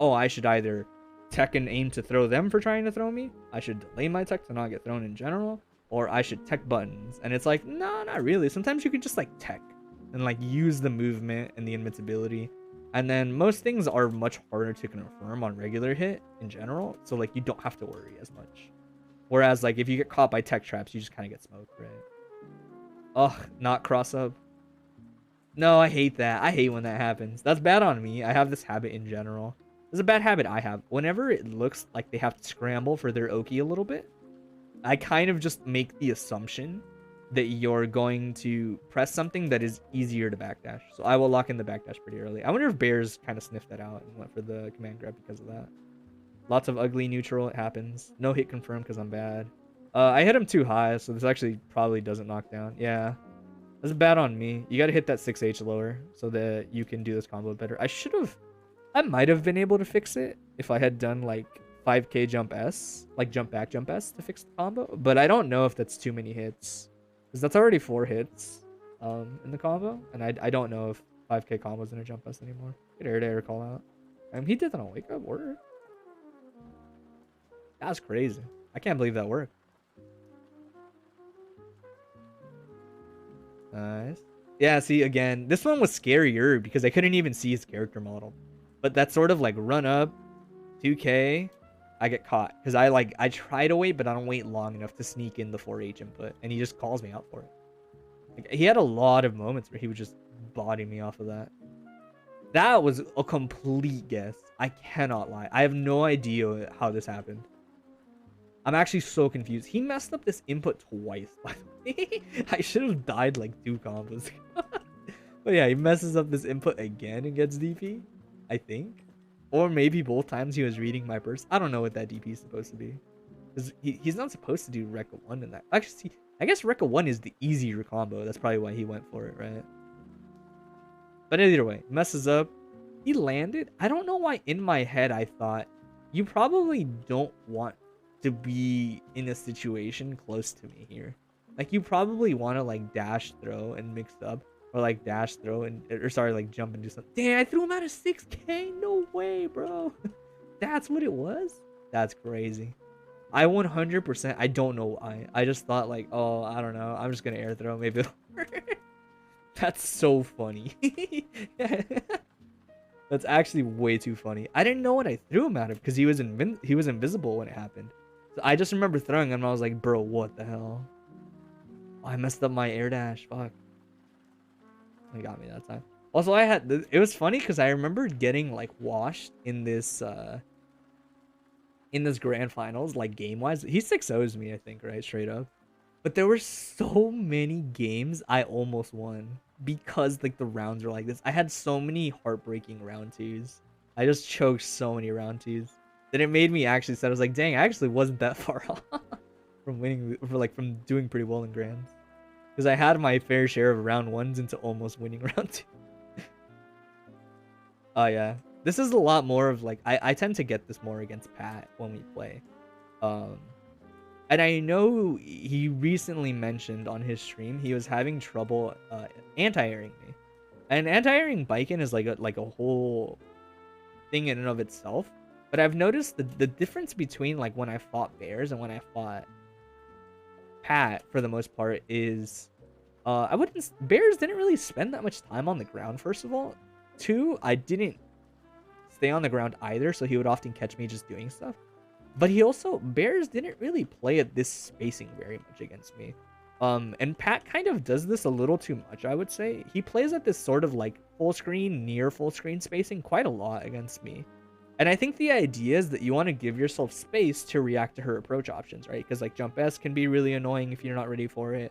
oh, I should either tech and aim to throw them for trying to throw me, I should delay my tech to not get thrown in general, or I should tech buttons. And it's like, no, not really. Sometimes you can just like tech and like use the movement and the invincibility. And then most things are much harder to confirm on regular hit in general, so like you don't have to worry as much. Whereas like if you get caught by tech traps, you just kind of get smoked, right? Ugh, not cross up. No, I hate that. I hate when that happens. That's bad on me. I have this habit in general. It's a bad habit I have. Whenever it looks like they have to scramble for their Oki a little bit, I kind of just make the assumption that you're going to press something that is easier to backdash. So I will lock in the backdash pretty early. I wonder if Bears kind of sniffed that out and went for the command grab because of that. Lots of ugly neutral. It happens. No hit confirmed because I'm bad. I hit him too high, so this actually probably doesn't knock down. Yeah. That's bad on me. You gotta hit that 6H lower so that you can do this combo better. I might have been able to fix it if I had done like 5k jump S, like jump back jump S to fix the combo, but I don't know if that's too many hits, because that's already 4 hits in the combo, and I don't know if 5k combos in a jump S anymore. Good air to air call out. He did that on wake up word. That's crazy. I can't believe that worked. Nice. Yeah, see, again, this one was scarier because I couldn't even see his character model. But that sort of like run up 2k, I get caught because I try to wait, but I don't wait long enough to sneak in the 4H input, and he just calls me out for it. Like, he had a lot of moments where he would just body me off of that. That was a complete guess. I cannot lie. I have no idea how this happened. I'm actually so confused. He messed up this input twice, by the way. I should have died like 2 combos. But yeah, he messes up this input again and gets DP, I think. Or maybe both times he was reading my burst. I don't know what that DP is supposed to be. Because he's not supposed to do Rekka 1 in that. Actually, I guess Rekka 1 is the easier combo. That's probably why he went for it, right? But either way, messes up. He landed. I don't know why in my head I thought, you probably don't want to be in a situation close to me here. Like, you probably want to like dash throw and mix up, or like dash throw and, or sorry, like jump and do something. Damn, I threw him out of 6k. No way, bro. That's what it was. That's crazy. I 100%, I don't know why. I just thought like, oh, I don't know, I'm just gonna air throw, maybe it'll work. That's so funny. That's actually way too funny. I didn't know what I threw him out of because he was invisible when it happened. So I just remember throwing him and I was like, bro, what the hell? Oh, I messed up my air dash. Fuck. He got me that time. Also, it was funny because I remember getting like washed in this grand finals, like game wise. He 6-0's me, I think, right? Straight up. But there were so many games I almost won because like the rounds were like this. I had so many heartbreaking round twos. I just choked so many round twos. then it made me actually sad. I was like, dang, I actually wasn't that far off from winning, from doing pretty well in grands. Because I had my fair share of round ones into almost winning round two. Oh yeah, this is a lot more of like I tend to get this more against Pat when we play. Um, and I know he recently mentioned on his stream he was having trouble anti-airing me, and anti-airing Baiken is like a whole thing in and of itself. But I've noticed the difference between like when I fought Bears and when I fought Pat for the most part is I wouldn't Bears didn't really spend that much time on the ground, first of all. Two, I didn't stay on the ground either, so he would often catch me just doing stuff. But he also Bears didn't really play at this spacing very much against me. And Pat kind of does this a little too much, I would say. He plays at this sort of like full screen, near full screen spacing quite a lot against me. And I think the idea is that you want to give yourself space to react to her approach options, right? Because like jump S can be really annoying if you're not ready for it.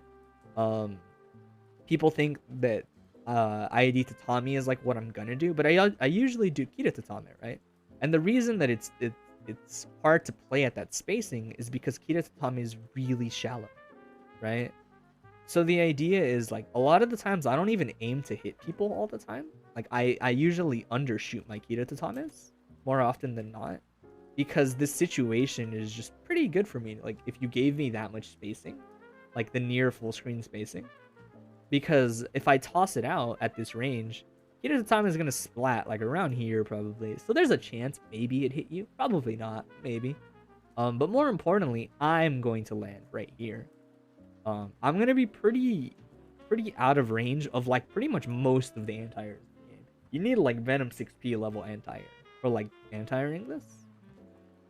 People think that IAD Tatami is like what I'm gonna do, but I usually do Kita Tatami, right? And the reason that it's hard to play at that spacing is because Kita Tatami is really shallow, right? So the idea is like a lot of the times I don't even aim to hit people all the time. Like I usually undershoot my Kita Tatamis more often than not, because this situation is just pretty good for me. Like if you gave me that much spacing, like the near full screen spacing, because if I toss it out at this range, Kita Tatami is gonna splat like around here probably. So there's a chance maybe it hit you, probably not, maybe. But more importantly, I'm going to land right here. I'm gonna be pretty out of range of like pretty much most of the anti-airs in the game. You need like Venom 6P level anti-air for like anti-airing this.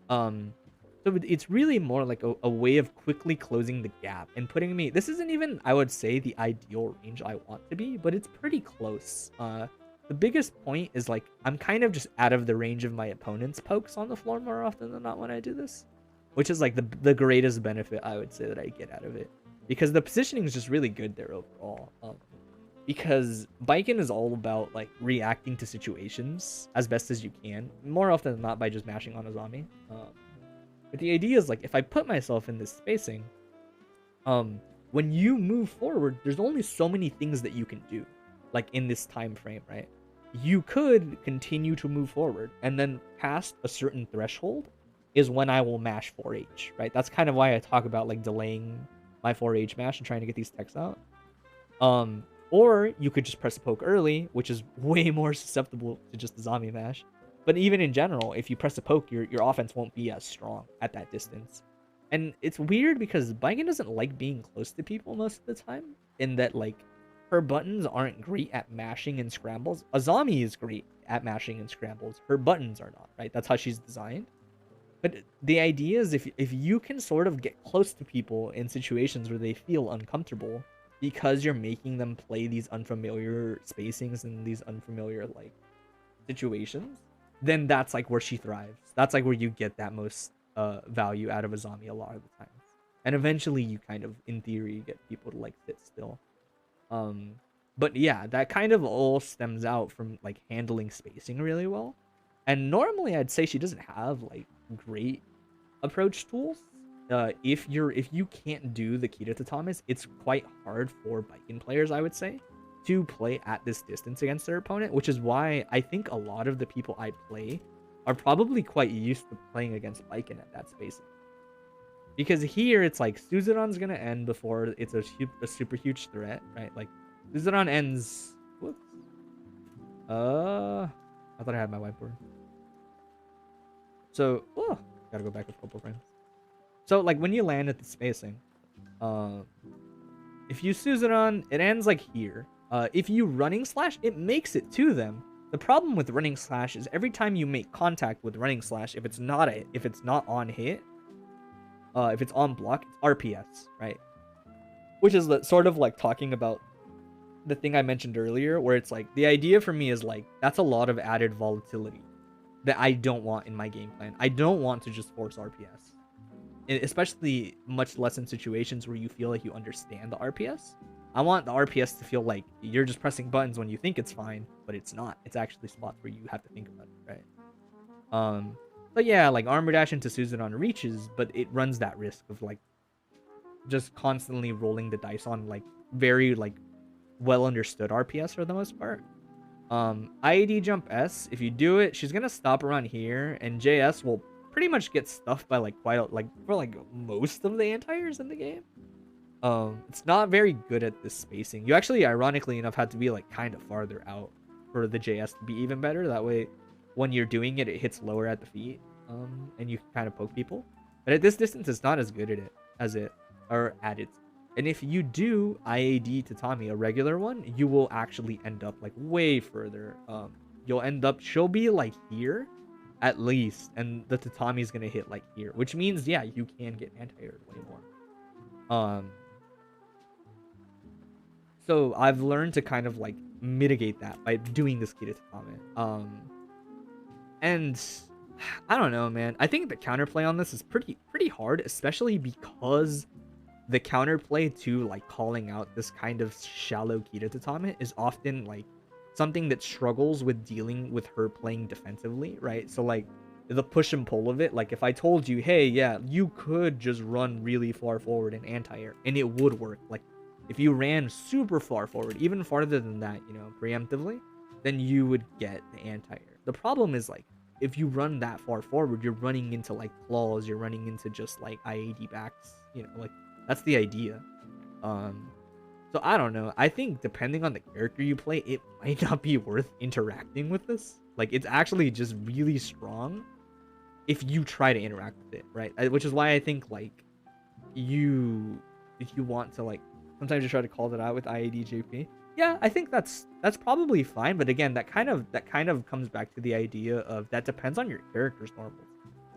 So it's really more like a way of quickly closing the gap and putting me. This isn't even, I would say, the ideal range I want to be, but it's pretty close. The biggest point is like I'm kind of just out of the range of my opponent's pokes on the floor more often than not when I do this, which is like the greatest benefit I would say that I get out of it, because the positioning is just really good there overall. Because Baiken is all about like reacting to situations as best as you can, more often than not by just mashing on a zombie. But the idea is like if I put myself in this spacing, when you move forward, there's only so many things that you can do, like in this time frame, right? You could continue to move forward, and then past a certain threshold is when I will mash 4H, right? That's kind of why I talk about like delaying my 4H mash and trying to get these techs out. Or you could just press a poke early, which is way more susceptible to just the zombie mash. But even in general, if you press a poke, your offense won't be as strong at that distance. And it's weird because Baiken doesn't like being close to people most of the time, in that like her buttons aren't great at mashing and scrambles. A zombie is great at mashing and scrambles. Her buttons are not, right? That's how she's designed. But the idea is if you can sort of get close to people in situations where they feel uncomfortable because you're making them play these unfamiliar spacings and these unfamiliar like situations, then that's like where she thrives. That's like where you get that most value out of a zombie a lot of the times. And eventually you kind of, in theory, get people to like sit still. But yeah, that kind of all stems out from like handling spacing really well. And normally I'd say she doesn't have like great approach tools. If you can't do the Kita Tatamis, it's quite hard for Baiken players, I would say, to play at this distance against their opponent, which is why I think a lot of the people I play are probably quite used to playing against Baiken at that spacing. Because here it's like Suzuran's gonna end before it's a super huge threat, right? Like Suzuran ends. Whoops. I thought I had my whiteboard. So, gotta go back a couple frames. So, like, when you land at the spacing, if you Suzuran, it ends, like, here. If you running slash, it makes it to them. The problem with running slash is every time you make contact with running slash, if it's not on hit, if it's on block, it's RPS, right? Which is sort of, like, talking about the thing I mentioned earlier, where it's, like, the idea for me is, like, that's a lot of added volatility that I don't want in my game plan. I don't want to just force RPS. Especially much less in situations where you feel like you understand the RPS. I want the RPS to feel like you're just pressing buttons when you think it's fine, but it's not. It's actually spots where you have to think about it, right? So yeah, like armor dash into Suzuran reaches, but it runs that risk of like just constantly rolling the dice on like very like well understood RPS for the most part. IAD jump S, if you do it, she's gonna stop around here, and JS will pretty much get stuffed by like like for like most of the anti-airs in the game. It's not very good at this spacing. You actually, ironically enough, had to be like kind of farther out for the JS to be even better. That way, when you're doing it, it hits lower at the feet, and you can kind of poke people. But at this distance, it's not as good at it as it or at it. And if you do IAD Tatami, a regular one, you will actually end up like way further. You'll end up, she'll be like here at least, and the Tatami is gonna hit like here, which means yeah, you can get anti-air way more. So I've learned to kind of like mitigate that by doing this Kita Tatami. And I don't know, man. I think the counterplay on this is pretty hard, especially because the counterplay to like calling out this kind of shallow Kita Tatami is often like something that struggles with dealing with her playing defensively, right? So like the push and pull of it, like if I told you, hey, yeah, you could just run really far forward in anti-air and it would work. Like if you ran super far forward, even farther than that, you know, preemptively, then you would get the anti-air. The problem is like if you run that far forward, you're running into like claws, you're running into just like IAD backs, you know, like that's the idea. So I don't know. I think depending on the character you play, it might not be worth interacting with this. Like it's actually just really strong if you try to interact with it, right? Which is why I think like if you want to like sometimes you try to call that out with IADJP. Yeah, I think that's probably fine, but again, that kind of comes back to the idea of that depends on your character's normals.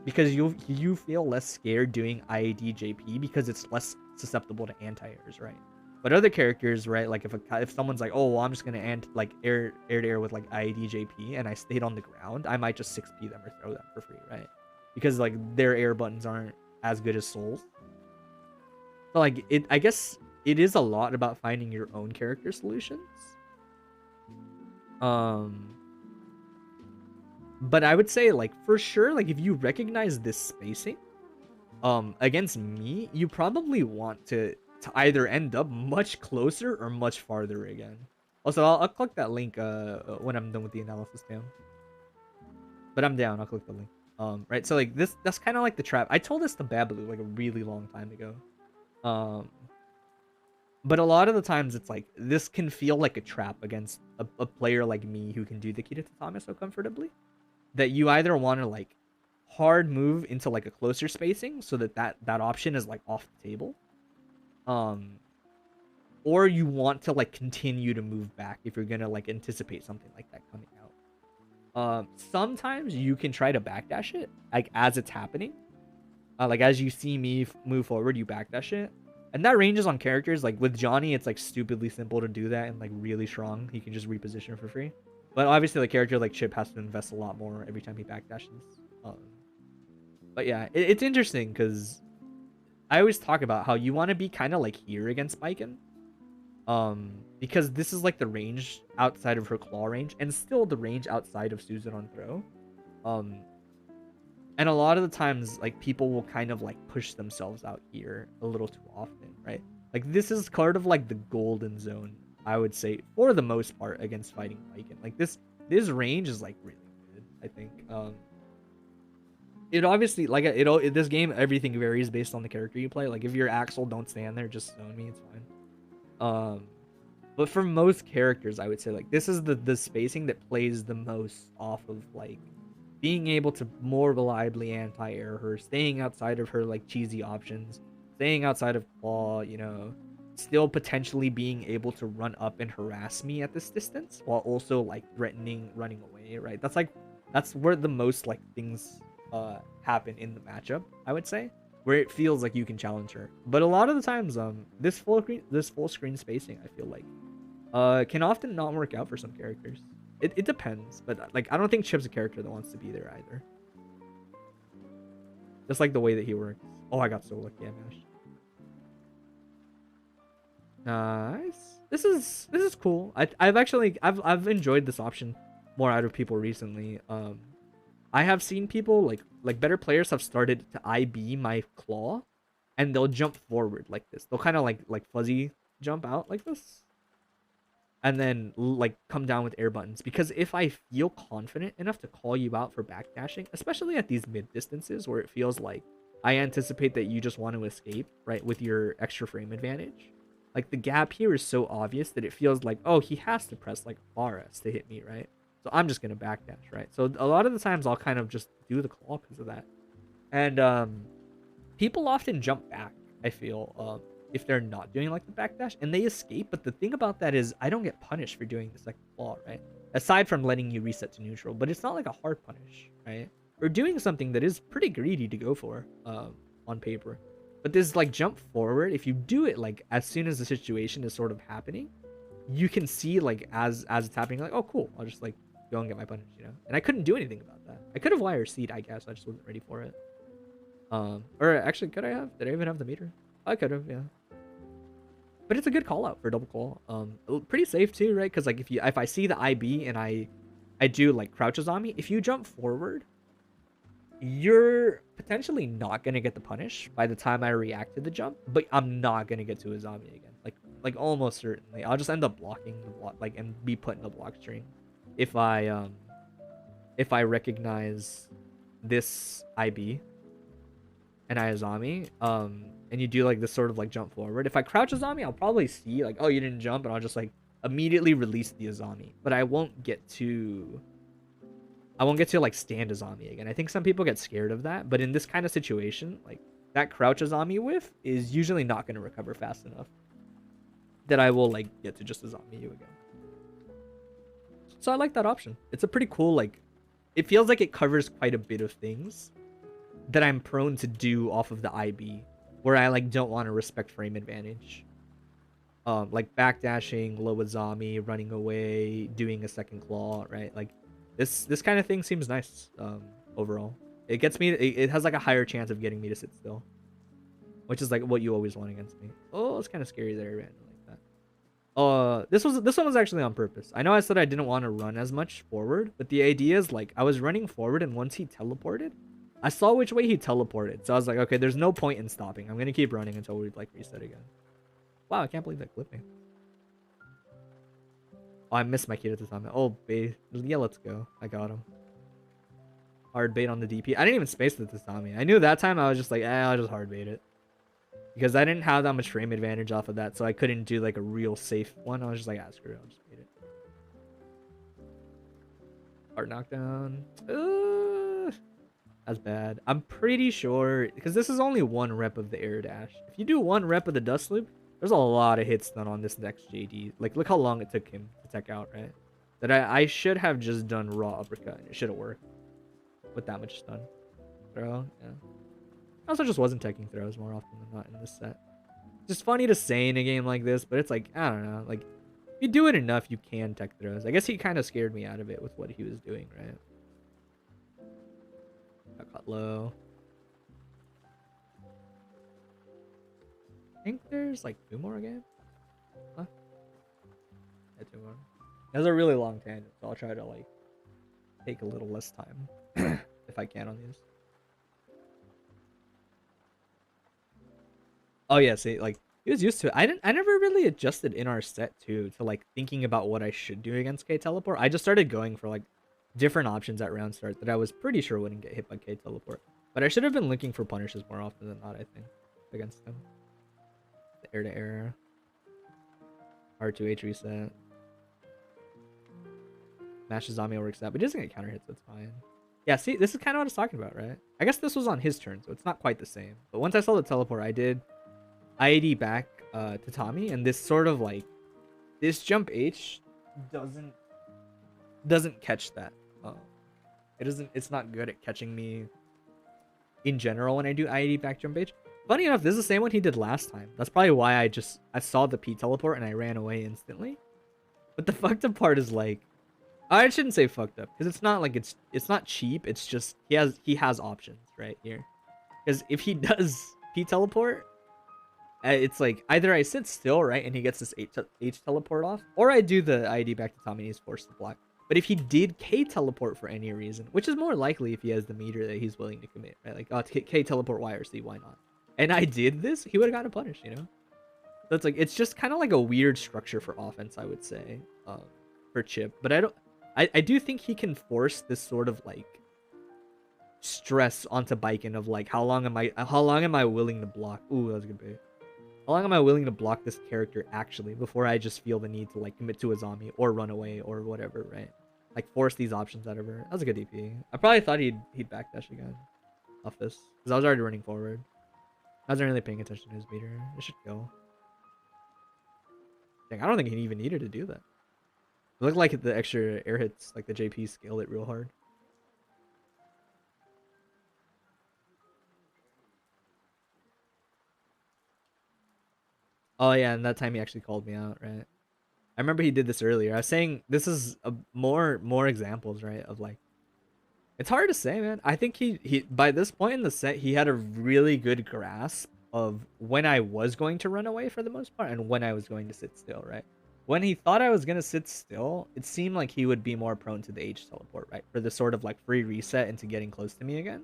Because you feel less scared doing IADJP because it's less susceptible to anti-airs, right? But other characters, right, like if someone's like, oh, well, I'm just gonna air to air with like IADJP and I stayed on the ground, I might just 6p them or throw them for free, right? Because like their air buttons aren't as good as Soul's. So like I guess it is a lot about finding your own character solutions. But I would say like for sure, like if you recognize this spacing, against me, you probably want to either end up much closer or much farther again. Also, I'll click that link when I'm done with the analysis, Tam. But I'm down. I'll click the link. Right. So like that's kind of like the trap. I told this to Babalu like a really long time ago. But a lot of the times it's like this can feel like a trap against a player like me who can do the Kita Tatami so comfortably that you either want to like hard move into like a closer spacing so that option is like off the table, or you want to like continue to move back if you're gonna like anticipate something like that coming out. Sometimes you can try to backdash it like as it's happening, like as you see me move forward, you backdash it, and that ranges on characters. Like with Johnny, it's like stupidly simple to do that and like really strong. He can just reposition for free. But obviously, like character like Chipp has to invest a lot more every time he backdashes. But yeah, it's interesting because I always talk about how you want to be kind of like here against Spikon. Because this is like the range outside of her claw range and still the range outside of Susan on throw. And a lot of the times, like people will kind of like push themselves out here a little too often, right? Like this is kind of like the golden zone, I would say, for the most part against fighting Spikon. Like this range is like really good, I think. It obviously like this game, everything varies based on the character you play. Like if you're Axel, don't stand there, just zone me, it's fine. But for most characters, I would say like this is the spacing that plays the most off of like being able to more reliably anti-air her, staying outside of her like cheesy options, staying outside of claw, you know, still potentially being able to run up and harass me at this distance while also like threatening running away, right? That's where the most like things happen in the matchup, I would say, where it feels like you can challenge her. But a lot of the times, this full screen spacing, I feel like, can often not work out for some characters. It depends, but like I don't think Chipp's a character that wants to be there either. Just like the way that he works. Oh, I got so lucky, I mashed. Nice. This is cool. I've enjoyed this option more out of people recently. I have seen people like better players have started to IB my claw, and they'll jump forward like this. They'll kind of like fuzzy jump out like this, and then like come down with air buttons. Because if I feel confident enough to call you out for backdashing, especially at these mid distances where it feels like I anticipate that you just want to escape, right, with your extra frame advantage. Like the gap here is so obvious that it feels like, oh, he has to press like RS to hit me, right? So I'm just gonna backdash, right? So a lot of the times I'll kind of just do the claw because of that. And people often jump back, I feel, if they're not doing like the backdash and they escape. But the thing about that is I don't get punished for doing the second claw, right? Aside from letting you reset to neutral, but it's not like a hard punish, right? We're doing something that is pretty greedy to go for on paper. But this like jump forward, if you do it like as soon as the situation is sort of happening, you can see like as it's happening, like, oh cool, I'll just like go and get my punish, you know? And I couldn't do anything about that. I could have wire seed, I guess. I just wasn't ready for it. Or actually, could I have? Did I even have the meter? I could have, yeah. But it's a good call out for double claw. Pretty safe too, right? Because like if I see the IB and I do like crouches on me, if you jump forward, you're potentially not gonna get the punish by the time I react to the jump, but I'm not gonna get to a zombie again. Like almost certainly. I'll just end up blocking the block, like, and be put in the block string if I recognize this IB and I Azami, and you do like this sort of like jump forward. If I crouch Azami, I'll probably see like, oh, you didn't jump, and I'll just like immediately release the Azami. But I won't get to like stand Azami again. I think some people get scared of that, but in this kind of situation, like that crouch Azami whiff is usually not going to recover fast enough that I will like get to just Azami you again. So I like that option. It's a pretty cool, like, it feels like it covers quite a bit of things that I'm prone to do off of the IB, where I like don't want to respect frame advantage. Like backdashing, low Azami, running away, doing a second claw, right? Like this kind of thing seems nice overall. It gets me, it has like a higher chance of getting me to sit still, which is like what you always want against me. Oh, it's kind of scary that I ran like that. This one was actually on purpose. I know I said I didn't want to run as much forward, but the idea is like I was running forward, and once he teleported, I saw which way he teleported, so I was like, okay, there's no point in stopping. I'm gonna keep running until we like reset again. Wow, I can't believe that clipped me. Oh, I missed my kid at the time. Oh, bait. Yeah, let's go. I got him. Hard bait on the DP. I didn't even space the Tatami. I knew that time I was just like, I'll just hard bait it. Because I didn't have that much frame advantage off of that, so I couldn't do like a real safe one. I was just like, screw it, I'll just bait it. Hard knockdown. That's bad. I'm pretty sure, because this is only one rep of the air dash. If you do one rep of the dust loop, there's a lot of hits done on this next JD. Like, look how long it took him to tech out, right? That I should have just done raw uppercut, and it should have worked with that much stun. Throw, yeah. I also just wasn't teching throws more often than not in this set. Just funny to say in a game like this, but it's like, I don't know. Like, if you do it enough, you can tech throws. I guess he kind of scared me out of it with what he was doing, right? Got caught low. I think there's like 2 more games. Huh? Yeah, 2 more. That's a really long tangent, so I'll try to like take a little less time if I can on these. Oh yeah, see, like he was used to it. I never really adjusted in our set too to like thinking about what I should do against K teleport. I just started going for like different options at round start that I was pretty sure wouldn't get hit by K teleport. But I should have been looking for punishes more often than not, I think, against him. The air to air. R2H reset. Mash Zami works out, but he doesn't get counter hits, that's fine. Yeah, see, this is kind of what I was talking about, right? I guess this was on his turn, so it's not quite the same. But once I saw the teleport, I did IAD back to Tommy, and this sort of like, this jump H doesn't catch that. It's not good at catching me in general when I do IAD back jump H. Funny enough, this is the same one he did last time. That's probably why I saw the P teleport and I ran away instantly. But the fucked up part is like, I shouldn't say fucked up, because it's not like it's not cheap. It's just he has options right here. Because if he does P teleport, it's like either I sit still, right, and he gets this H teleport off, or I do the ID back to Tommy and he's forced to block. But if he did K teleport for any reason, which is more likely if he has the meter that he's willing to commit, right? Like, oh, K teleport Y or C, why not? And I did this, he would have gotten punished, you know? So it's like, it's just kind of like a weird structure for offense, I would say, for Chipp. But I do think he can force this sort of like stress onto Baiken of like, how long am I willing to block? Ooh, that was a good bait. How long am I willing to block this character actually before I just feel the need to like commit to a zombie or run away or whatever, right? Like force these options out of her. That was a good DP. I probably thought he'd backdash again off this because I was already running forward. I wasn't really paying attention to his meter. It should go. Dang, I don't think he even needed to do that. It looked like the extra air hits, like the JP scaled it real hard. Oh yeah, and that time he actually called me out, right? I remember he did this earlier. I was saying this is more examples, right? Of like, it's hard to say, man. I think he by this point in the set he had a really good grasp of when I was going to run away for the most part and when I was going to sit still, right? When he thought I was gonna sit still, it seemed like he would be more prone to the H teleport, right? For the sort of like free reset into getting close to me again.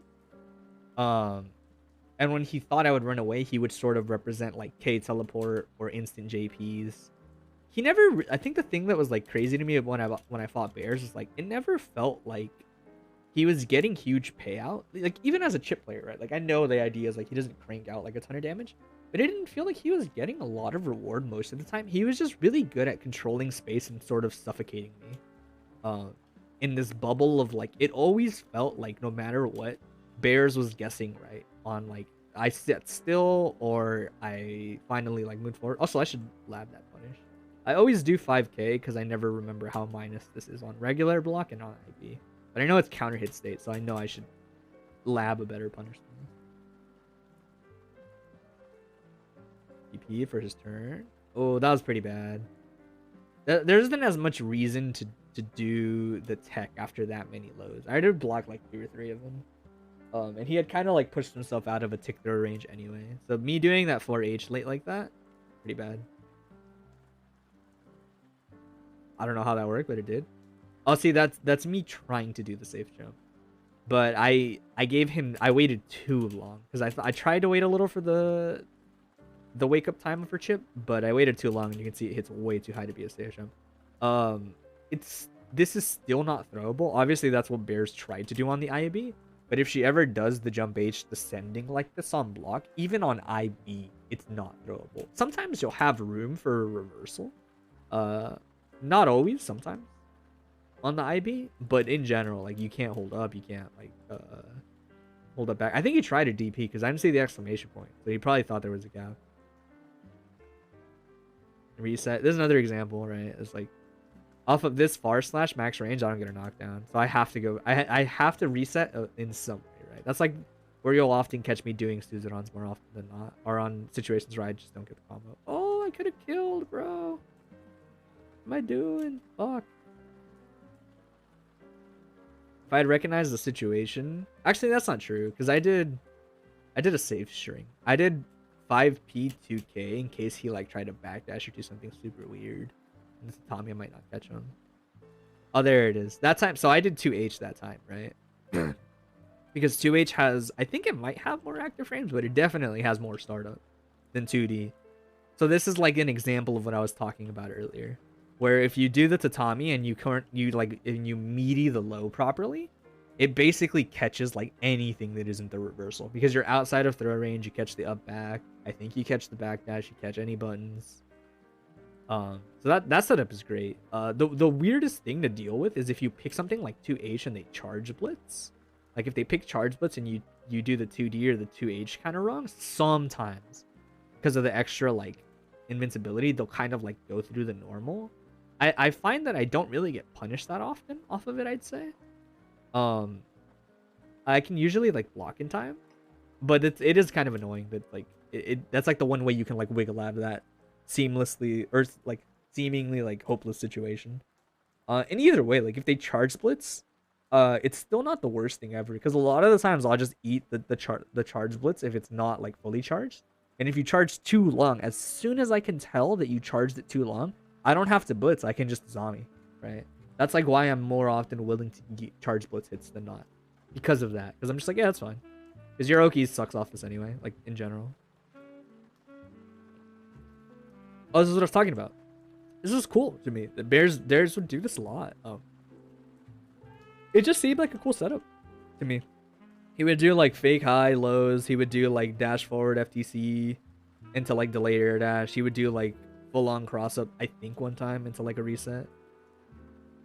And when he thought I would run away, he would sort of represent like K teleport or instant JPs. He never. I think the thing that was like crazy to me when I fought bears is like it never felt like he was getting huge payout. Like even as a Chipp player, right? Like I know the idea is like he doesn't crank out like a ton of damage, but it didn't feel like he was getting a lot of reward most of the time. He was just really good at controlling space and sort of suffocating me. In this bubble of like it always felt like no matter what, bears was guessing right on like I sit still or I finally like move forward. Also, I should lab that punish. I always do 5k because I never remember how minus this is on regular block and on IB. But I know it's counter hit state, so I know I should lab a better punish. TP for his turn. Oh, that was pretty bad. There isn't as much reason to do the tech after that many lows. I did block like 2 or 3 of them. And he had kind of like pushed himself out of a tick throw range anyway. So me doing that 4H late like that, pretty bad. I don't know how that worked, but it did. Oh, see, that's me trying to do the safe jump. But I waited too long because I tried to wait a little for the wake up time for Chipp, but I waited too long and you can see it hits way too high to be a safe jump. This is still not throwable. Obviously, that's what bears tried to do on the IB. But if she ever does the jump H descending like this on block, even on IB, it's not throwable. Sometimes you'll have room for a reversal. Not always, sometimes on the IB, but in general, like you can't hold up, you can't like hold up back. I think he tried a DP because I didn't see the exclamation point, so he probably thought there was a gap. Reset. There's another example, right? It's like off of this far slash max range, I don't get a knockdown, so I have to go. I have to reset in some way, right? That's like where you'll often catch me doing Suzerons more often than not, or on situations where I just don't get the combo. Oh, I could have killed, bro. What am I doing? Fuck. If I had recognized the situation, actually that's not true because I did a safe string. I did 5p 2k in case he like tried to backdash or do something super weird. And this Tommy, I might not catch him. Oh, there it is. That time, so I did 2h that time, right? Because 2h has, I think it might have more active frames, but it definitely has more startup than 2D. So this is like an example of what I was talking about earlier, where if you do the tatami and you meaty the low properly, it basically catches like anything that isn't the reversal because you're outside of throw range. You catch the up back. I think you catch the backdash. You catch any buttons. So that setup is great. The weirdest thing to deal with is if you pick something like 2H and they charge blitz. Like if they pick charge blitz and you do the 2D or the 2H kind of wrong, sometimes because of the extra like invincibility, they'll kind of like go through the normal. I find that I don't really get punished that often off of it, I'd say. I can usually like block in time, but it is kind of annoying that like that's like the one way you can like wiggle out of that seamlessly or like seemingly like hopeless situation. And either way, like if they charge splits, it's still not the worst thing ever because a lot of the times I'll just eat the charge blitz if it's not like fully charged. And if you charge too long, as soon as I can tell that you charged it too long, I don't have to blitz. I can just zombie, right? That's like why I'm more often willing to charge blitz hits than not. Because of that. Because I'm just like, yeah, that's fine. Because your Oki sucks off this anyway, like in general. Oh, this is what I was talking about. This is cool to me. The Bears would do this a lot. It just seemed like a cool setup to me. He would do like fake high lows. He would do like dash forward FTC into like delayed air dash. He would do like full on cross up, I think, one time into like a reset.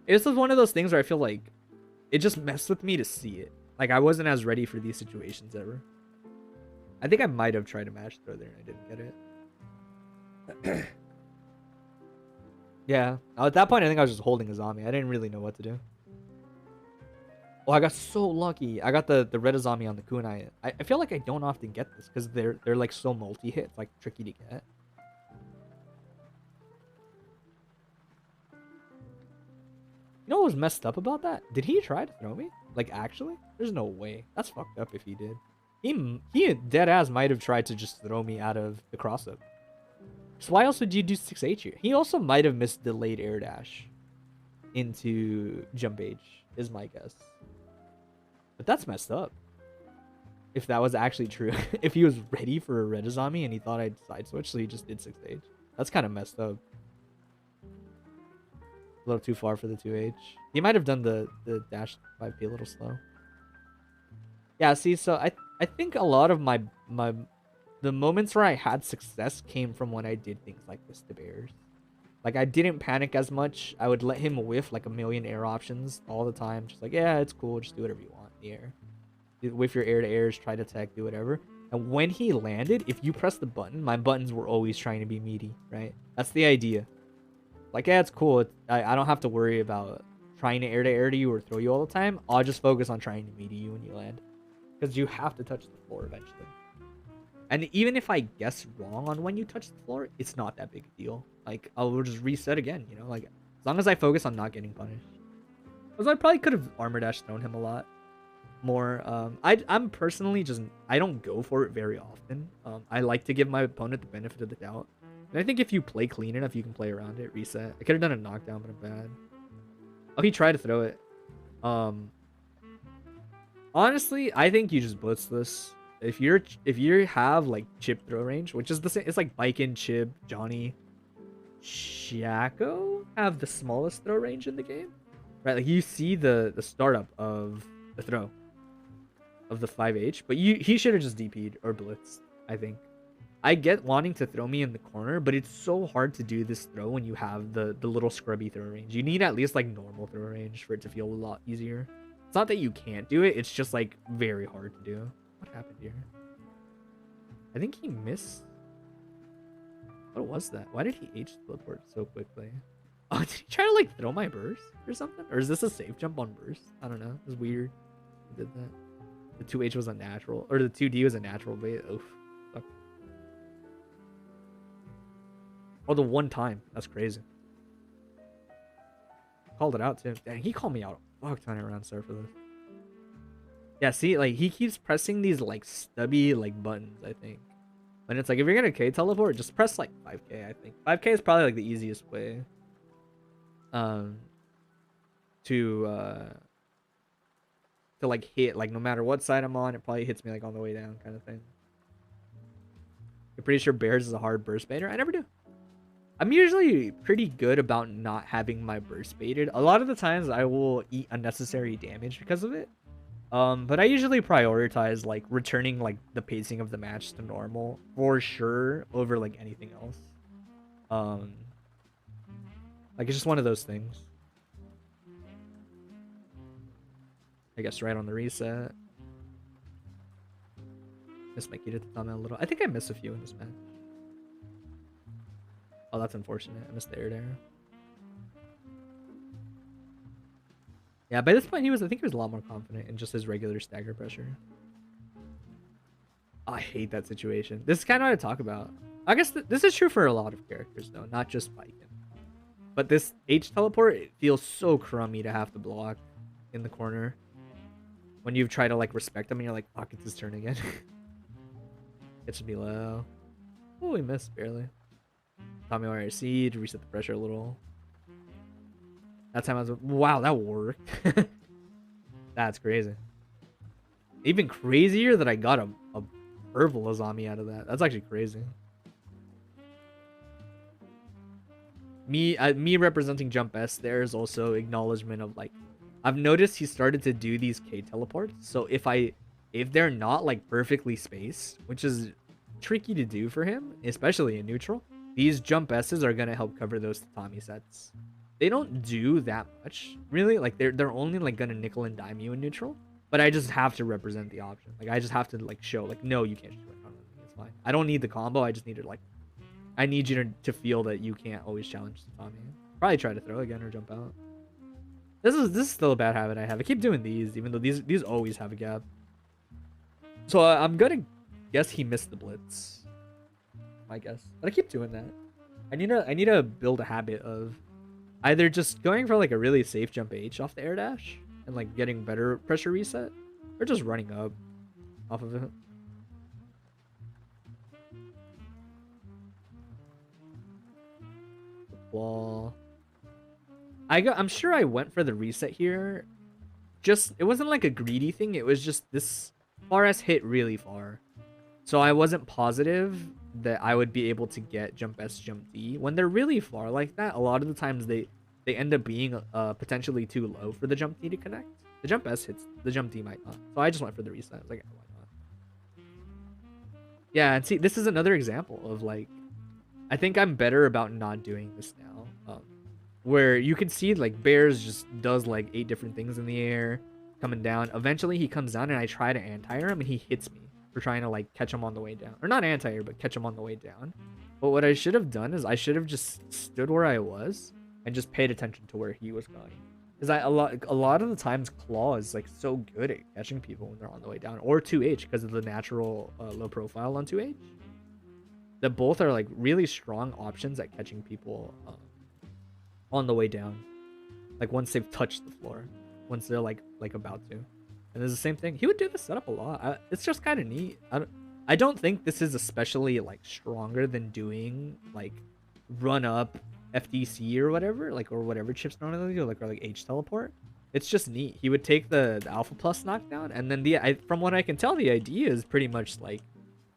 It's just one of those things where I feel like it just messed with me to see it. Like I wasn't as ready for these situations ever. I think I might have tried a match throw there and I didn't get it. Yeah. At that point, I think I was just holding a zombie. I didn't really know what to do. Oh, I got so lucky. I got the red zombie on the kunai. I feel like I don't often get this because they're like so multi-hit. It's like tricky to get. You know what was messed up about that? Did he try to throw me? Like actually? There's no way. That's fucked up if he did. He dead ass might have tried to just throw me out of the cross up. So why else would you do 6H here? He also might have missed delayed air dash into jump H, is my guess. But that's messed up. If that was actually true. If he was ready for a red zombie and he thought I'd side switch, so he just did 6H. That's kind of messed up. A little too far for the 2H. He might have done the dash 5P a little slow. Yeah, see, so I think a lot of the moments where I had success came from when I did things like this to Bears. Like, I didn't panic as much. I would let him whiff, like, a million air options all the time. Just like, yeah, it's cool. Just do whatever you want in the air. Whiff your air-to-airs, try to tech, do whatever. And when he landed, if you press the button, my buttons were always trying to be meaty, right? That's the idea. Like, yeah, it's cool. I don't have to worry about trying to air to you or throw you all the time. I'll just focus on trying to meaty you when you land. Because you have to touch the floor eventually. And even if I guess wrong on when you touch the floor, it's not that big a deal. Like, I'll just reset again, you know? Like, as long as I focus on not getting punished. Because I probably could have armor dash thrown him a lot more. I'm personally just... I don't go for it very often. I like to give my opponent the benefit of the doubt. And I think if you play clean enough, you can play around it, reset. I could have done a knockdown, but I'm bad. Oh, he tried to throw it. Honestly, I think you just blitz this. If you have like Chipp throw range, which is the same, it's like Biken, Chipp, Johnny, Shaco have the smallest throw range in the game, right? Like you see the startup of the throw of the 5H, but he should have just DP'd or blitzed. I think I get wanting to throw me in the corner, but it's so hard to do this throw when you have the little scrubby throw range. You need at least like normal throw range for it to feel a lot easier. It's not that you can't do it, it's just like very hard to do. What happened here? I think he missed. What was that? Why did he H teleport so quickly? Oh, did he try to like throw my burst or something? Or is this a safe jump on burst? I don't know. It's weird. He did that. The 2H was unnatural. Or the 2D was a natural bait. Oof. Fuck. Oh, the one time. That's crazy. Called it out too. Dang, he called me out a fuck ton around start for this. Yeah, see, like, he keeps pressing these, like, stubby, like, buttons, I think. And it's like, if you're gonna K teleport, just press, like, 5K, I think. 5K is probably, like, the easiest way. To like, hit, like, no matter what side I'm on, it probably hits me, like, on the way down, kind of thing. You're pretty sure Bears is a hard burst baiter? I never do. I'm usually pretty good about not having my burst baited. A lot of the times, I will eat unnecessary damage because of it. But I usually prioritize like returning like the pacing of the match to normal for sure over like anything else. Like it's just one of those things. I guess right on the reset. Miss my key to the thumbnail a little. I think I missed a few in this match. Oh, that's unfortunate. I missed the air there. Yeah, by this point, I think he was a lot more confident in just his regular stagger pressure. Oh, I hate that situation. This is kind of what I talk about. I guess this is true for a lot of characters, though, not just Biken. But this H teleport, it feels so crummy to have to block in the corner. When you try to, like, respect him and you're like, fuck, it's his turn again. It should be low. Oh, we missed, barely. Tommy RC to reset the pressure a little. That time I was, wow, that worked. That's crazy. Even crazier that I got a purple Azami out of that. That's actually crazy. Me representing Jump S there is also acknowledgement of like, I've noticed he started to do these K teleports. So if they're not like perfectly spaced, which is tricky to do for him, especially in neutral, these Jump S's are gonna help cover those tatami sets. They don't do that much, really. Like they're only like gonna nickel and dime you in neutral. But I just have to represent the option. Like I just have to like show like, no, you can't just do it. It's fine. I don't need the combo. I just need to like, I need you to feel that you can't always challenge tatami. Probably try to throw again or jump out. This is still a bad habit I have. I keep doing these, even though these always have a gap. So I'm gonna guess he missed the blitz. I guess, but I keep doing that. I need to build a habit of either just going for like a really safe jump H off the air dash and like getting better pressure reset, or just running up off of it. Wall. I'm sure I went for the reset here. Just it wasn't like a greedy thing. It was just this far S hit really far, so I wasn't positive that I would be able to get jump S, jump D when they're really far like that. A lot of the times they end up being potentially too low for the jump D to connect. The jump S hits, the jump D might not. So I just went for the reset. I was like, why not? Yeah, and see, this is another example of like, I think I'm better about not doing this now. Where you can see like Bears just does like 8 different things in the air, coming down. Eventually he comes down and I try to anti-air him and he hits me for trying to like catch him on the way down. Or not anti-air, but catch him on the way down. But what I should have done is I should have just stood where I was and just paid attention to where he was going. Because a lot of the times Claw is like so good at catching people when they're on the way down, or 2H because of the natural low profile on 2H. That both are like really strong options at catching people on the way down, like once they've touched the floor, once they're like about to. And there's the same thing. He would do this setup a lot. It's just kind of neat. I don't think this is especially like stronger than doing like run up FDC or whatever, like, or whatever Chips normally do, like, or like H teleport. It's just neat. He would take the Alpha Plus knockdown, and then from what I can tell, the idea is pretty much like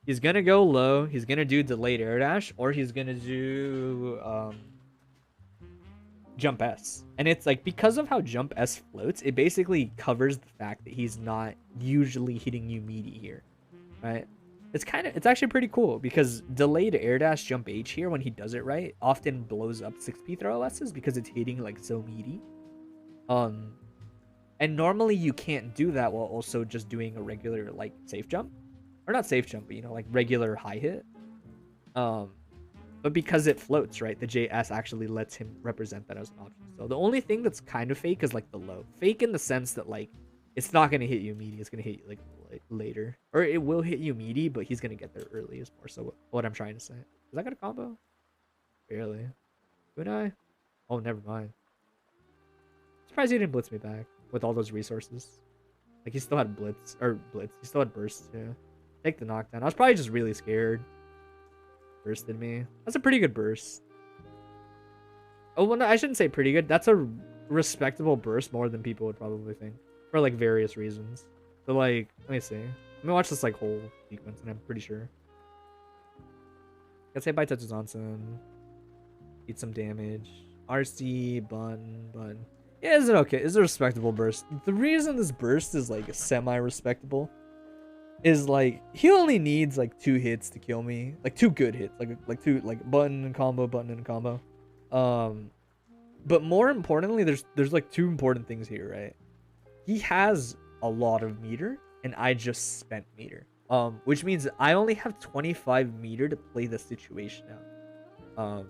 he's gonna go low, he's gonna do delayed air dash, or he's gonna do jump S. And it's like, because of how jump S floats, it basically covers the fact that he's not usually hitting you meaty here, right? It's actually pretty cool, because delayed air dash jump H here, when he does it right, often blows up 6P throw S's because it's hitting like so meaty. And normally you can't do that while also just doing a regular like safe jump, or not safe jump, but you know, like regular high hit. But because it floats, right, the JS actually lets him represent that as an option. So the only thing that's kind of fake is like the low. Fake in the sense that like it's not gonna hit you meaty, it's gonna hit you like later, or it will hit you meaty, but he's gonna get there early. Is more so what I'm trying to say. Is that gonna combo? Barely. Could I? Oh, never mind. Surprised he didn't blitz me back with all those resources. Like he still had blitz. He still had burst too. Take the knockdown. I was probably just really scared. Bursted me. That's a pretty good burst. Oh, well, no, I shouldn't say pretty good. That's a respectable burst, more than people would probably think, for like various reasons. So like, let me see. Let me watch this like whole sequence, and I'm pretty sure. Gets hit by touches Johnson. Eat some damage. RC, bun. Yeah, is it okay? Is it a respectable burst? The reason this burst is like semi-respectable is like he only needs like 2 hits to kill me, like 2 good hits, like 2 like button and combo, button and combo. But more importantly, there's like 2 important things here, right? He has a lot of meter, and I just spent meter, which means I only have 25 meter to play the situation out.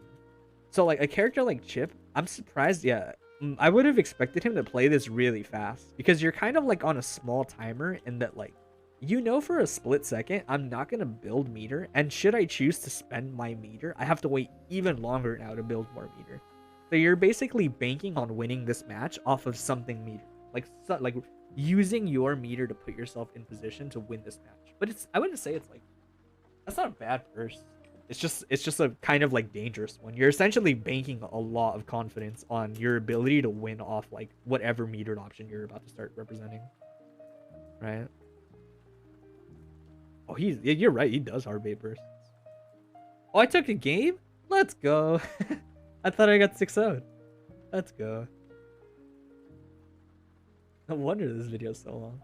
So like a character like Chipp, I'm surprised. Yeah, I would have expected him to play this really fast, because you're kind of like on a small timer, in that like, you know, for a split second, I'm not going to build meter. And should I choose to spend my meter, I have to wait even longer now to build more meter. So you're basically banking on winning this match off of something meter. Like using your meter to put yourself in position to win this match. But I wouldn't say it's like, that's not a bad burst. it's just a kind of like dangerous one. You're essentially banking a lot of confidence on your ability to win off like whatever metered option you're about to start representing, right? Oh, you're right. He does hard bait bursts. Oh, I took a game. Let's go. I thought I got 6-0. Let's go. No wonder this video's so long.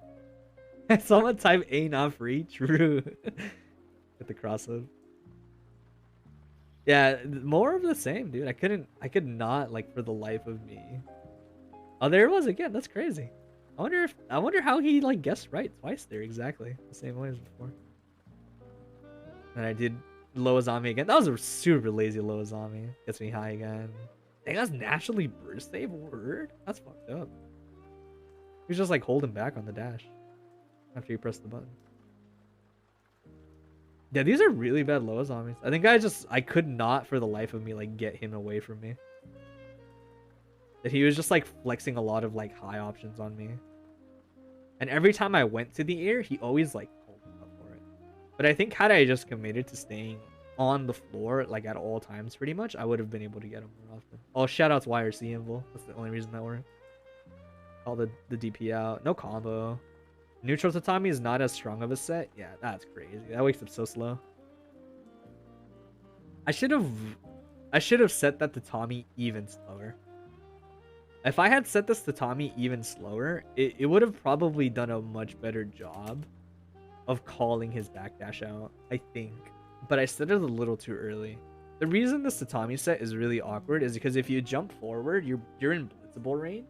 Someone type A not free. True. Get the crossover. Yeah, more of the same, dude. I could not like for the life of me. Oh, there it was again. That's crazy. I wonder how he like guessed right twice there exactly the same way as before. And I did Loazami again. That was a super lazy Loazami. Gets me high again. Dang, that's naturally burst save word. That's fucked up. He was just like holding back on the dash after you press the button. Yeah, these are really bad Loazamis. I think I could not for the life of me like get him away from me. That he was just like flexing a lot of like high options on me. And every time I went to the air, he always like pulled up for it. But I think had I just committed to staying on the floor like at all times pretty much, I would have been able to get him more often. Oh, shout outs YRC Invul. That's the only reason that worked. Call the DP out. No combo. Neutral Tatami is not as strong of a set. Yeah, that's crazy. That wakes up so slow. I should have set that Tatami even slower. If I had set this Tatami even slower, it would have probably done a much better job of calling his backdash out, I think. But I set it a little too early. The reason this Tatami set is really awkward is because if you jump forward, you're in blitzable range.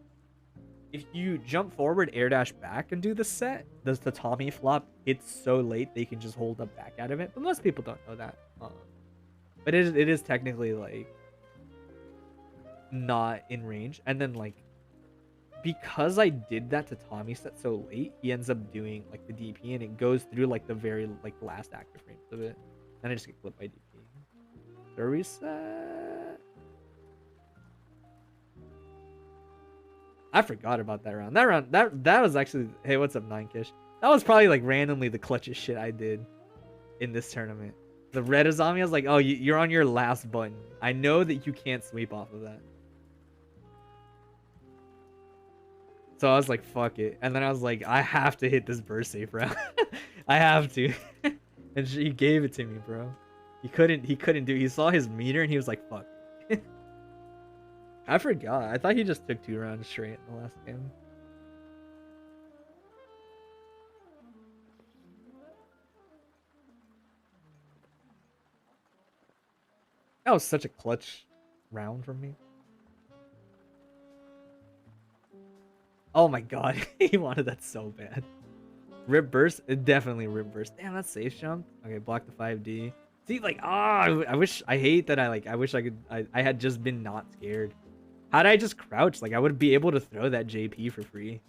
If you jump forward, air dash back, and do the set, the Tatami flop hits so late they can just hold up back out of it. But most people don't know that. But it is technically like not in range. And then like because I did that Tatami set so late, he ends up doing like the DP and it goes through like the very like last active frames of it. And I just get clipped by DP. So reset. I forgot about that round. That was actually, hey, what's up, 9kish? That was probably like randomly the clutchest shit I did in this tournament. The red Azami, I was like, oh, you're on your last button. I know that you can't sweep off of that. So I was like, fuck it. And then I was like, I have to hit this burst safe round. I have to. And he gave it to me, bro. He couldn't do it. He saw his meter and he was like, fuck. I forgot. I thought he just took 2 rounds straight in the last game. That was such a clutch round from me. Oh my god, he wanted that so bad. Rip burst? Definitely rip burst. Damn, that's safe jump. Okay, block the 5D. See, like, I hate that I wish I could, I had just been not scared. How'd I just crouch? Like, I would be able to throw that JP for free.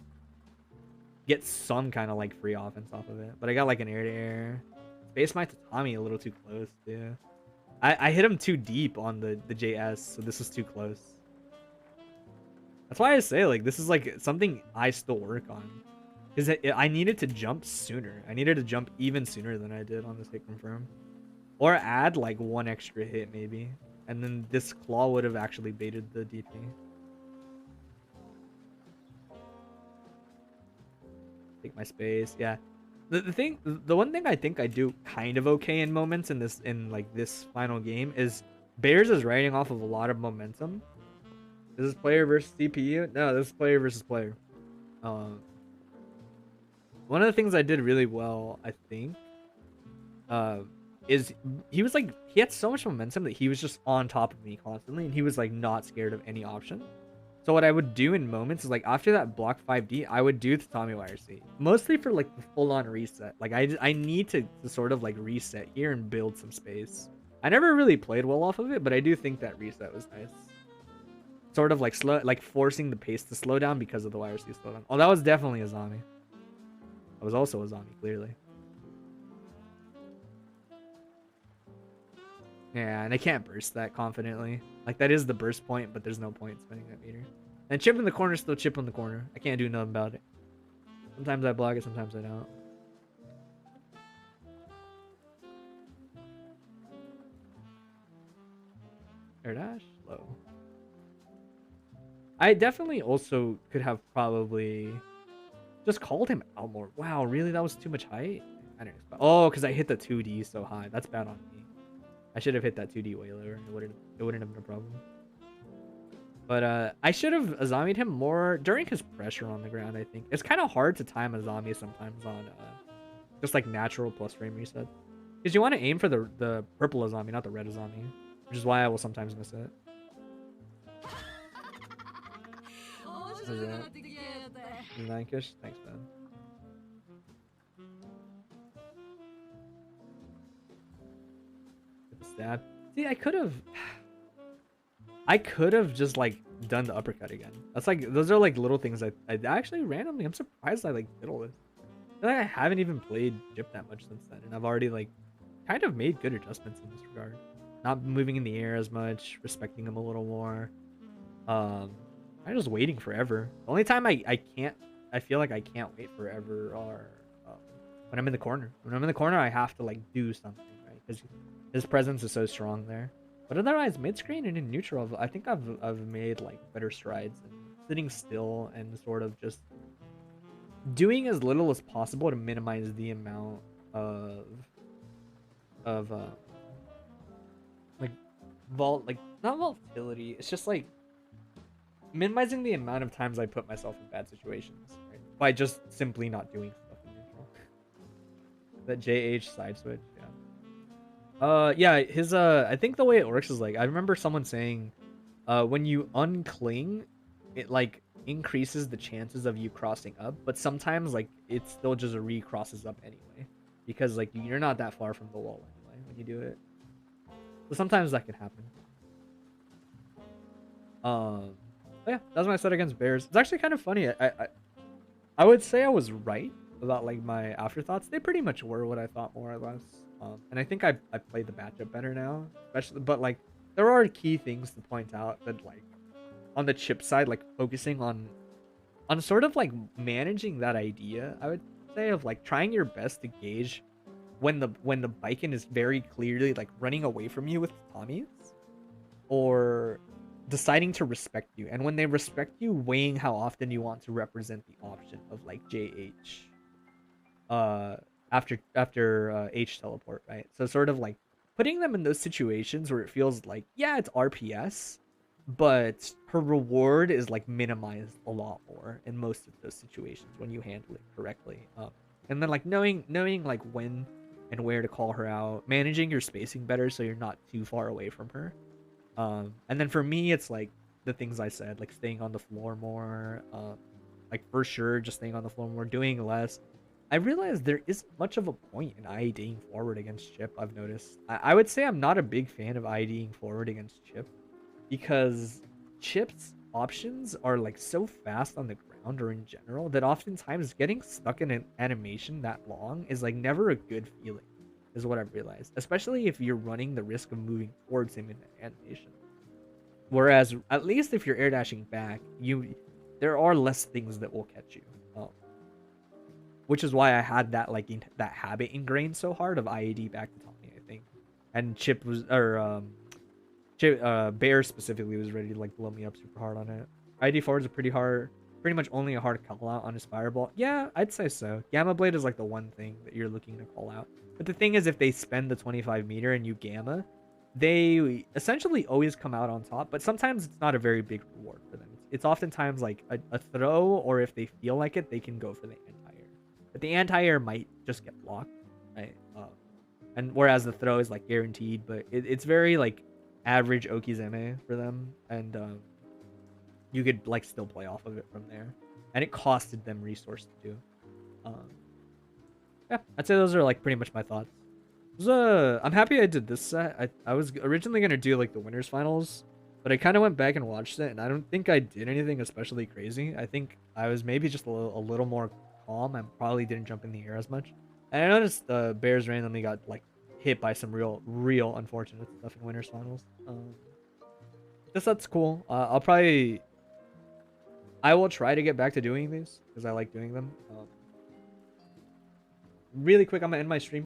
Get some kind of, like, free offense off of it. But I got, like, an air-to-air. Space my Tatami a little too close, too. I hit him too deep on the JS, so this was too close. That's why I say, like, this is, like, something I still work on. Because I needed to jump sooner. I needed to jump even sooner than I did on this hit confirm. Or add, like, 1 extra hit, maybe. And then this claw would have actually baited the DP. Take my space. Yeah. The one thing I think I do kind of okay in moments in this final game is Bears is riding off of a lot of momentum. Is this player versus CPU? No, this is player versus player. One of the things I did really well, I think, is he had so much momentum that he was just on top of me constantly, and he was like not scared of any option. So what I would do in moments is like after that block 5D, I would do Tatami YRC, mostly for like the full-on reset. Like I need to sort of like reset here and build some space. I never really played well off of it, but I do think that reset was nice. Sort of like slow, like forcing the pace to slow down because of the YRC slowdown. Oh, that was definitely a zombie. That was also a zombie, clearly. Yeah, and I can't burst that confidently. Like, that is the burst point, but there's no point spending that meter. And chip in the corner, still chip in the corner. I can't do nothing about it. Sometimes I block it, sometimes I don't. Air dash low. I definitely also could have probably just called him out more. Wow, really? That was too much height? I didn't expect. Oh, because I hit the 2D so high. That's bad on me. I should have hit that 2D way lower. It wouldn't have been a problem. But I should have Azami'd him more during his pressure on the ground, I think. It's kind of hard to time Azami sometimes on just like natural plus frame reset. Because you want to aim for the purple Azami, not the red Azami. Which is why I will sometimes miss it. What is that? Is 9-kish? Thanks, man. Get the stab. See, I could have just like done the uppercut again. That's like those are like little things I actually randomly I'm surprised I like did all this. I feel like I haven't even played Chipp that much since then, and I've already like kind of made good adjustments in this regard. Not moving in the air as much, respecting him a little more. I'm just waiting forever. The only time I feel like I can't wait forever are when I'm in the corner. When I'm in the corner, I have to like do something, right? Because his presence is so strong there. But otherwise, mid screen and in neutral, I think I've made like better strides and sitting still and sort of just doing as little as possible to minimize the amount of like not volatility. It's just like minimizing the amount of times I put myself in bad situations, right? By just simply not doing stuff in neutral. That JH side switch, yeah. Yeah, his I think the way it works is like I remember someone saying when you uncling, it like increases the chances of you crossing up, but sometimes like it still just recrosses up anyway. Because like you're not that far from the wall anyway when you do it. So sometimes that can happen. Yeah, that's my set against Bears. It's actually kind of funny. I would say I was right about like my afterthoughts. They pretty much were what I thought more or less. And I think I played the matchup better now, especially. But like there are key things to point out that like on the Chipp side, like focusing on sort of like managing that idea. I would say of like trying your best to gauge when the Baiken is very clearly like running away from you with Tommies, or deciding to respect you, and when they respect you, weighing how often you want to represent the option of like JH after H teleport, right? So sort of like putting them in those situations where it feels like, yeah, it's RPS, but her reward is like minimized a lot more in most of those situations when you handle it correctly. And then like knowing like when and where to call her out, managing your spacing better so you're not too far away from her. And then for me, it's like the things I said, like staying on the floor more, like for sure, just staying on the floor more, doing less. I realized there isn't much of a point in IDing forward against Chipp. I've noticed. I would say I'm not a big fan of IDing forward against Chipp, because Chipp's options are like so fast on the ground or in general that oftentimes getting stuck in an animation that long is like never a good feeling, is what I've realized, especially if you're running the risk of moving towards him in an animation. Whereas at least if you're air dashing back, there are less things that will catch you. Which is why I had that that habit ingrained so hard of IAD back to Tommy, I think. And Chipp was Bear specifically was ready to like blow me up super hard on it. ID forwards are pretty much only a hard call out on his fireball. Yeah, I'd say so. Gamma Blade is like the one thing that you're looking to call out. But the thing is, if they spend the 25 meter and you gamma, they essentially always come out on top, but sometimes it's not a very big reward for them. It's oftentimes like a throw, or if they feel like it, they can go for the anti-air. But the anti-air might just get blocked, right? And whereas the throw is like guaranteed, but it's very like average Okizeme for them, and you could like still play off of it from there, and it costed them resource to do. Yeah, I'd say those are like pretty much my thoughts. I'm happy I did this set. I was originally gonna do like the winners finals, but I kind of went back and watched it, and I don't think I did anything especially crazy. I think I was maybe just a little more calm. I probably didn't jump in the air as much. And I noticed the Bears randomly got like hit by some real unfortunate stuff in winners finals. This set's cool. I will try to get back to doing these because I like doing them. Really quick, I'm gonna end my stream.